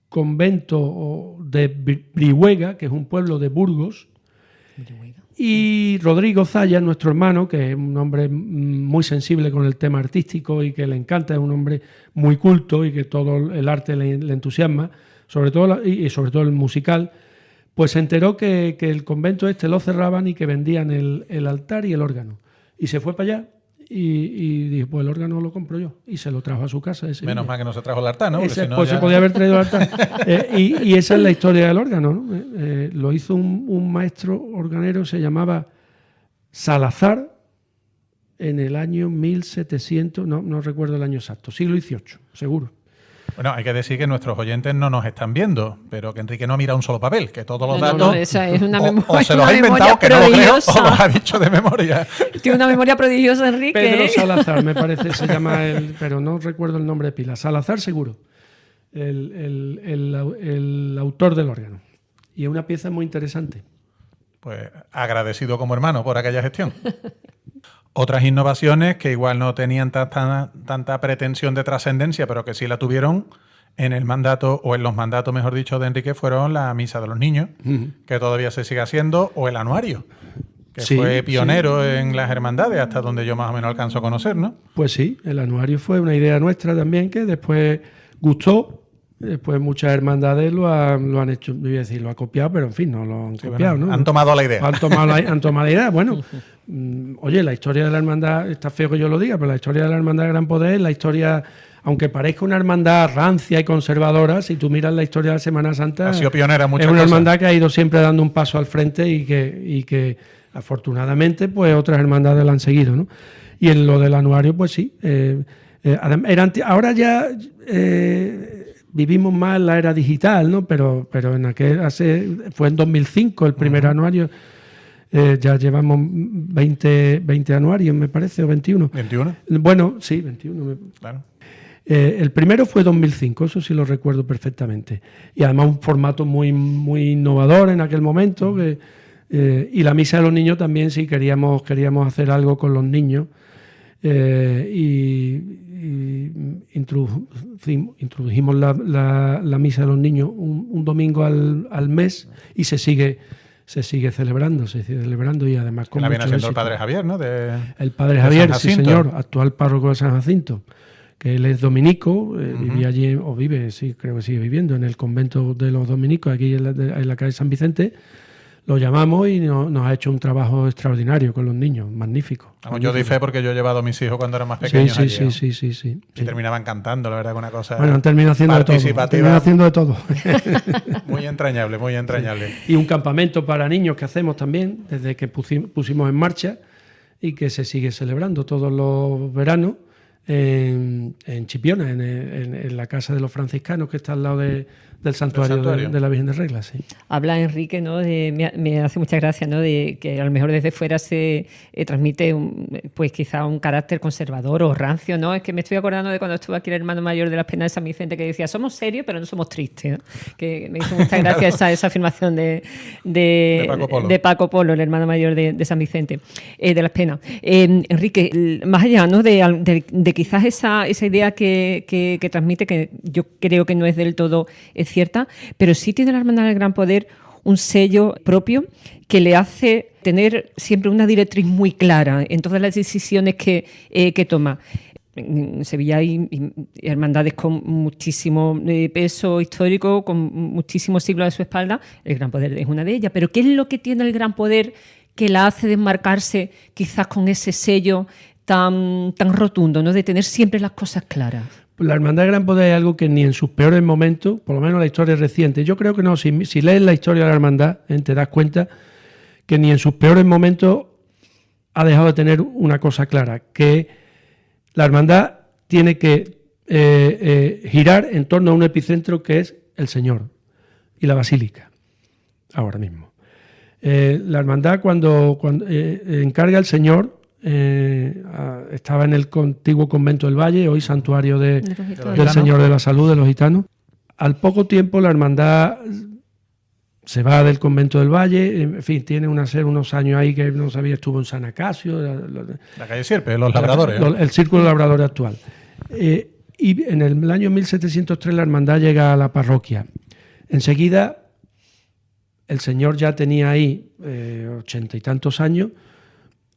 convento de Brihuega, que es un pueblo de Burgos, y Rodrigo Zaya, nuestro hermano, que es un hombre muy sensible con el tema artístico y que le encanta, es un hombre muy culto y que todo el arte le entusiasma, sobre todo el musical, pues se enteró que el convento lo cerraban y que vendían el altar y el órgano. Y se fue para allá y dijo, pues el órgano lo compro yo. Y se lo trajo a su casa. Menos mal que no se trajo el altar, ¿no? Si no, se podía haber traído el altar. Y esa es la historia del órgano, ¿no? Lo hizo un maestro organero, se llamaba Salazar, en el año 1700, no recuerdo el año exacto, siglo XVIII, seguro. Bueno, hay que decir que nuestros oyentes no nos están viendo, pero que Enrique no mira un solo papel, que todos los datos esa es una o se los ha inventado, que no lo creo, o los ha dicho de memoria. Tiene una memoria prodigiosa, Enrique. Pedro Salazar, me parece, se llama pero no recuerdo el nombre de pila. Salazar, seguro, el autor del órgano. Y es una pieza muy interesante. Pues agradecido como hermano por aquella gestión. Otras innovaciones que igual no tenían tanta pretensión de trascendencia, pero que sí la tuvieron en el mandato, o en los mandatos, mejor dicho, de Enrique, fueron la misa de los niños, que todavía se sigue haciendo, o el anuario. que fue pionero en las hermandades, hasta donde yo más o menos alcanzo a conocer, ¿no? Pues sí, el anuario fue una idea nuestra también, que después gustó. Después muchas hermandades lo han hecho, voy a decir, lo han copiado, pero en fin, no lo han copiado, bueno, ¿no? Han tomado la idea. Han tomado la idea. Bueno, oye, la historia de la hermandad, está feo que yo lo diga, pero la historia de la hermandad de Gran Poder, la historia, aunque parezca una hermandad rancia y conservadora, si tú miras la historia de la Semana Santa, ha sido pionera en muchas es una cosas. hermandad que ha ido siempre dando un paso al frente y que afortunadamente pues otras hermandades la han seguido, ¿no? Y en lo del anuario, pues sí. Ahora ya vivimos más la era digital, ¿no? Pero fue en 2005 el primer anuario. Ya llevamos 20 anuarios, me parece, o 21. ¿21? Bueno, sí, 21. Claro. El primero fue 2005, eso sí lo recuerdo perfectamente. Y además un formato muy, muy innovador en aquel momento. Y la misa de los niños también, sí, queríamos hacer algo con los niños. Y introdujimos la misa de los niños un domingo al mes y se sigue celebrando y además con la viene mucho haciendo éxito. el Padre Javier, ¿no? El Padre Javier, sí señor, actual párroco de San Jacinto, que él es dominico, vivía allí, o vive, sí, creo que sigue viviendo en el convento de los dominicos, aquí en la calle San Vicente. Lo llamamos y nos ha hecho un trabajo extraordinario con los niños, magnífico. Vamos, yo doy fe porque yo he llevado a mis hijos cuando eran más pequeños. Sí. Y terminaban cantando, la verdad, que una cosa. Bueno, han terminado haciendo de todo. Muy entrañable, muy entrañable. Sí. Y un campamento para niños que hacemos también, desde que pusimos en marcha y que se sigue celebrando todos los veranos en Chipiona, en la casa de los franciscanos que está al lado del santuario de la Virgen de Regla, sí. Habla Enrique, ¿no? Me hace mucha gracia, ¿no? De que a lo mejor desde fuera se transmite pues quizá un carácter conservador o rancio, ¿no? Es que me estoy acordando de cuando estuvo aquí el hermano mayor de las Penas de San Vicente, que decía, somos serios pero no somos tristes, ¿no? Que me hizo mucha gracia esa afirmación de Paco Polo, el hermano mayor de San Vicente, de las Penas. Enrique, más allá, ¿no? de quizás esa idea que transmite, que yo creo que no es del todo cierta, pero sí tiene la Hermandad del Gran Poder un sello propio que le hace tener siempre una directriz muy clara en todas las decisiones que toma. En Sevilla hay hermandades con muchísimo peso histórico, con muchísimos siglos a su espalda. El Gran Poder es una de ellas. Pero ¿qué es lo que tiene el Gran Poder que la hace desmarcarse quizás con ese sello tan rotundo, ¿no? De tener siempre las cosas claras? La Hermandad de Gran Poder es algo que ni en sus peores momentos, por lo menos la historia reciente, yo creo que no, si lees la historia de la Hermandad, te das cuenta que ni en sus peores momentos ha dejado de tener una cosa clara, que la Hermandad tiene que girar en torno a un epicentro que es el Señor y la Basílica, ahora mismo. La Hermandad cuando encarga el Señor, estaba en el contiguo convento del Valle, hoy santuario del Señor de la Salud de los gitanos. Al poco tiempo la hermandad se va del convento del Valle, en fin, tiene unos años ahí que no sabía, estuvo en San Acacio, la calle Sierpe, los labradores, el Círculo de Labradores actual. Y en el año 1703 la hermandad llega a la parroquia. Enseguida el Señor ya tenía ahí 80 y tantos años.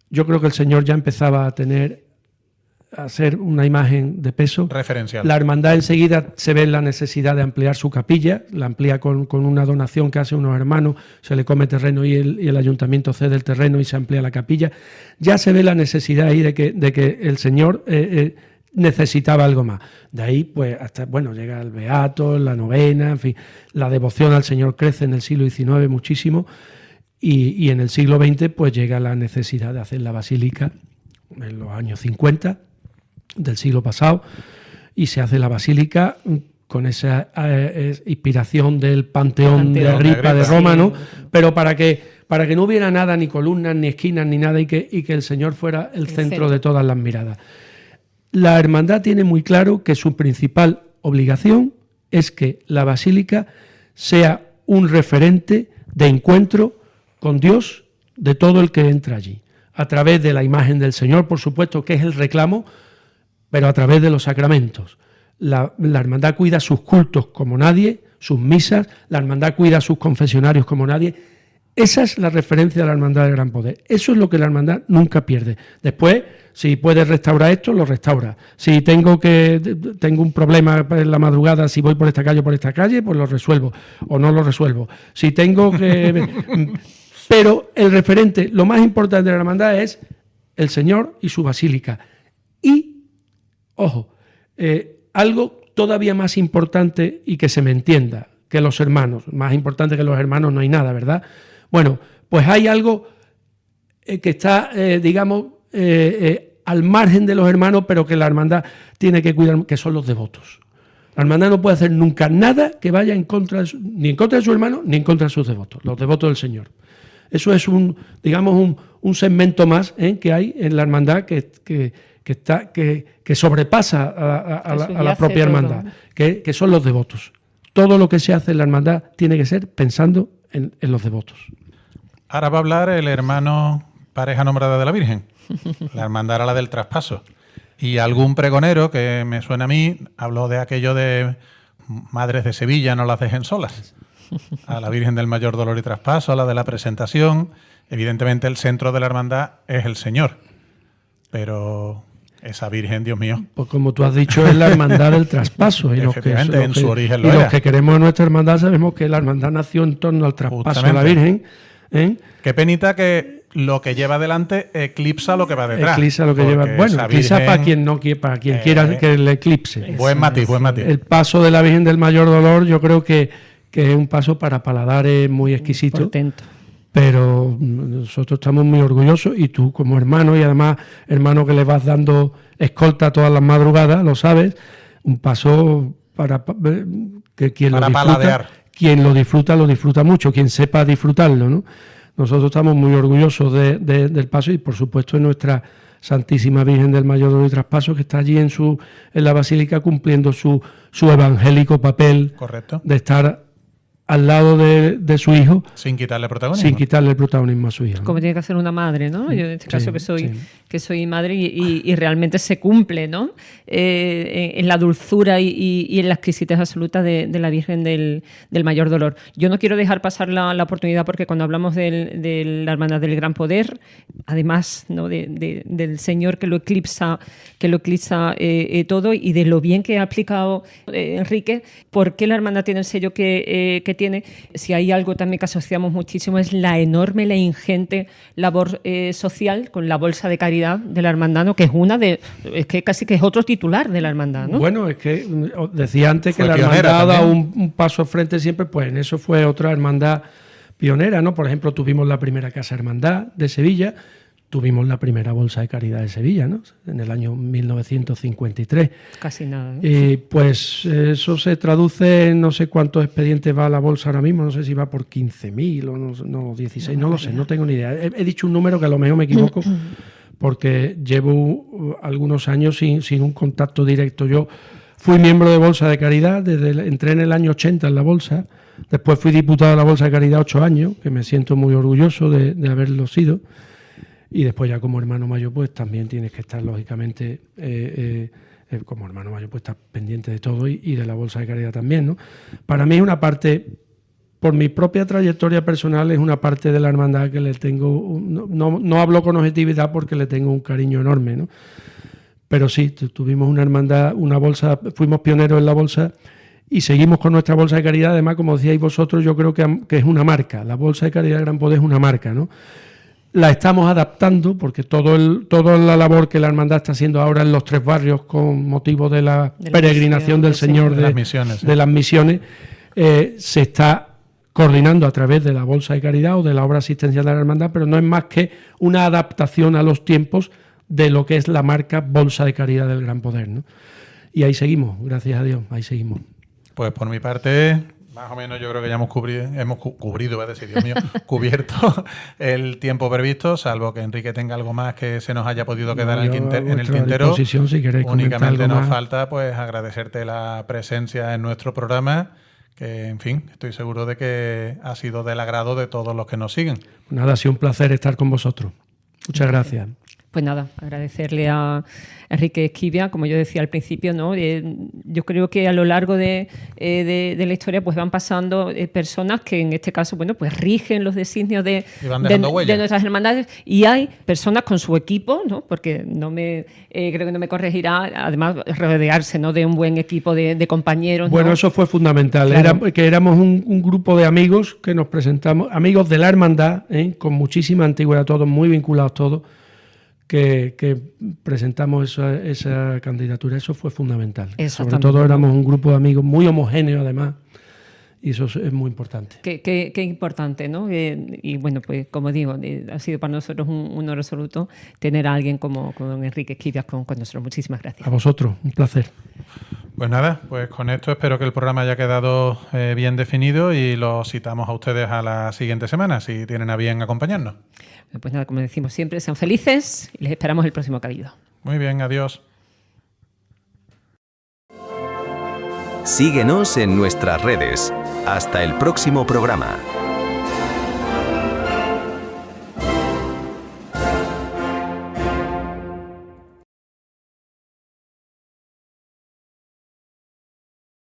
Yo creo que el Señor ya empezaba a ser una imagen de peso. Referencial. La hermandad enseguida se ve la necesidad de ampliar su capilla, la amplía con una donación que hace unos hermanos, se le come terreno y el ayuntamiento cede el terreno y se amplía la capilla. Ya se ve la necesidad ahí de que el Señor necesitaba algo más. De ahí, pues, hasta, bueno, llega el Beato, la novena, en fin, la devoción al Señor crece en el siglo XIX muchísimo. Y en el siglo XX pues llega la necesidad de hacer la basílica en los años 50 del siglo pasado, y se hace la basílica con esa inspiración del Panteón de Agripa de Roma, ¿no? Pero para que no hubiera nada, ni columnas, ni esquinas, ni nada, y que el Señor fuera el centro de todas las miradas. La hermandad tiene muy claro que su principal obligación es que la basílica sea un referente de encuentro con Dios de todo el que entra allí, a través de la imagen del Señor, por supuesto, que es el reclamo, pero a través de los sacramentos. La hermandad cuida sus cultos como nadie, sus misas, la hermandad cuida sus confesionarios como nadie, Esa es la referencia de la Hermandad del Gran Poder. Eso es lo que la Hermandad nunca pierde. Después, si puedes restaurar esto, lo restaura. Si tengo un problema en la madrugada, si voy por esta calle o por esta calle, pues lo resuelvo o no lo resuelvo. Si tengo que... Pero el referente, lo más importante de la Hermandad es el Señor y su basílica. Y, ojo, algo todavía más importante y que se me entienda, que los hermanos. Más importante que los hermanos no hay nada, ¿verdad? Bueno, pues hay algo que está, al margen de los hermanos, pero que la hermandad tiene que cuidar, que son los devotos. La hermandad no puede hacer nunca nada que vaya en contra ni en contra de su hermano, ni en contra de sus devotos, los devotos del Señor. Eso es un segmento más que hay en la hermandad que sobrepasa a la propia hermandad, que son los devotos. Todo lo que se hace en la hermandad tiene que ser pensando en los devotos. Ahora va a hablar el hermano pareja nombrada de la Virgen. La hermandad era la del traspaso. Y algún pregonero que me suena a mí habló de aquello de madres de Sevilla, no las dejen solas. A la Virgen del Mayor Dolor y Traspaso, a la de la presentación. Evidentemente el centro de la hermandad es el Señor. Pero esa Virgen, Dios mío. Pues como tú has dicho, es la hermandad del traspaso. Y efectivamente, en su origen lo era. Y era. los que queremos nuestra hermandad sabemos que la hermandad nació en torno al traspaso de la Virgen. Qué penita que lo que lleva adelante eclipsa lo que va detrás. Eclipsa lo que lleva. Bueno, eclipsa para quien no quiera, para quien quiera que le eclipse. Buen matiz, buen matiz. El paso de la Virgen del Mayor Dolor, yo creo que es un paso para paladares muy exquisito. Portento. Pero nosotros estamos muy orgullosos, y tú como hermano, y además hermano que le vas dando escolta todas las madrugadas, lo sabes, un paso para que quien para lo disfruta, paladear. Quien lo disfruta mucho, quien sepa disfrutarlo, ¿no? Nosotros estamos muy orgullosos del paso, y por supuesto de nuestra Santísima Virgen del Mayor Dolor y Traspaso, que está allí en la Basílica cumpliendo su evangélico papel. Correcto. De estar al lado de su hijo. Sin quitarle protagonismo. Sin quitarle el protagonismo a su hijo, ¿no? Como tiene que hacer una madre, ¿no? Yo en este caso que soy madre y realmente se cumple, ¿no? En la dulzura y en la exquisitez absoluta de la Virgen del Mayor Dolor. Yo no quiero dejar pasar la oportunidad, porque cuando hablamos de la Hermandad del Gran Poder, además, ¿no? del Señor que lo eclipsa todo, y de lo bien que ha explicado Enrique, por qué la Hermandad tiene el sello que tiene. Si hay algo también que asociamos muchísimo, es la enorme, la ingente labor social con la bolsa de caridad de la hermandad, ¿no? Que es que casi que es otro titular de la hermandad, ¿no? Bueno, es que decía antes que fue la hermandad ha dado un paso al frente siempre, pues en eso fue otra hermandad pionera, ¿no? Por ejemplo, tuvimos la primera Casa Hermandad de Sevilla, tuvimos la primera bolsa de caridad de Sevilla, ¿no? En el año 1953. Casi nada, ¿no? Y pues eso se traduce en no sé cuántos expedientes va la bolsa ahora mismo, no sé si va por 15.000 o no 16, no lo sé, no tengo ni idea. He dicho un número que a lo mejor me equivoco, porque llevo algunos años sin un contacto directo. Yo fui miembro de Bolsa de Caridad, entré en el año 80 en la bolsa, después fui diputado de la Bolsa de Caridad 8 años, que me siento muy orgulloso de haberlo sido. Y después ya como hermano mayor, pues también tienes que estar, lógicamente, como hermano mayor, pues estás pendiente de todo y de la Bolsa de Caridad también, ¿no? Para mí es una parte, por mi propia trayectoria personal, es una parte de la hermandad que le tengo, no hablo con objetividad porque le tengo un cariño enorme, ¿no? Pero sí, tuvimos una hermandad, una bolsa, fuimos pioneros en la bolsa y seguimos con nuestra Bolsa de Caridad. Además, como decíais vosotros, yo creo que es una marca. La Bolsa de Caridad Gran Poder es una marca, ¿no? La estamos adaptando porque toda la labor que la hermandad está haciendo ahora en los 3 barrios con motivo de la peregrinación del Señor de las misiones, se está coordinando a través de la Bolsa de Caridad o de la obra asistencial de la hermandad, pero no es más que una adaptación a los tiempos de lo que es la marca Bolsa de Caridad del Gran Poder, ¿no? Y ahí seguimos, gracias a Dios, ahí seguimos. Pues por mi parte, más o menos yo creo que ya hemos cubierto el tiempo previsto, salvo que Enrique tenga algo más que se nos haya podido quedar en el tintero. Si únicamente nos falta pues agradecerte la presencia en nuestro programa, que en fin, estoy seguro de que ha sido del agrado de todos los que nos siguen. Nada, ha sido un placer estar con vosotros. Muchas gracias. Pues nada, agradecerle a Enrique Esquivia, como yo decía al principio, ¿no? Yo creo que a lo largo de la historia pues van pasando personas que en este caso, bueno, pues rigen los designios de nuestras hermandades, y hay personas con su equipo, ¿no? Porque creo que no me corregirá, además rodearse, ¿no? de un buen equipo de compañeros. Bueno, ¿no? eso fue fundamental. Claro. Que éramos un grupo de amigos que nos presentamos, amigos de la hermandad, con muchísima antigüedad, todos muy vinculados todos, que presentamos esa candidatura. Eso fue fundamental. Sobre todo éramos un grupo de amigos muy homogéneo, además, y eso es muy importante. Qué importante, ¿no? Y bueno, pues como digo, ha sido para nosotros un honor absoluto tener a alguien como don Enrique Esquivia con nosotros. Muchísimas gracias. A vosotros, un placer. Pues nada, pues con esto espero que el programa haya quedado bien definido y los citamos a ustedes a la siguiente semana, si tienen a bien acompañarnos. Pues nada, como decimos siempre, sean felices y les esperamos el próximo Cabildo. Muy bien, adiós. Síguenos en nuestras redes. Hasta el próximo programa.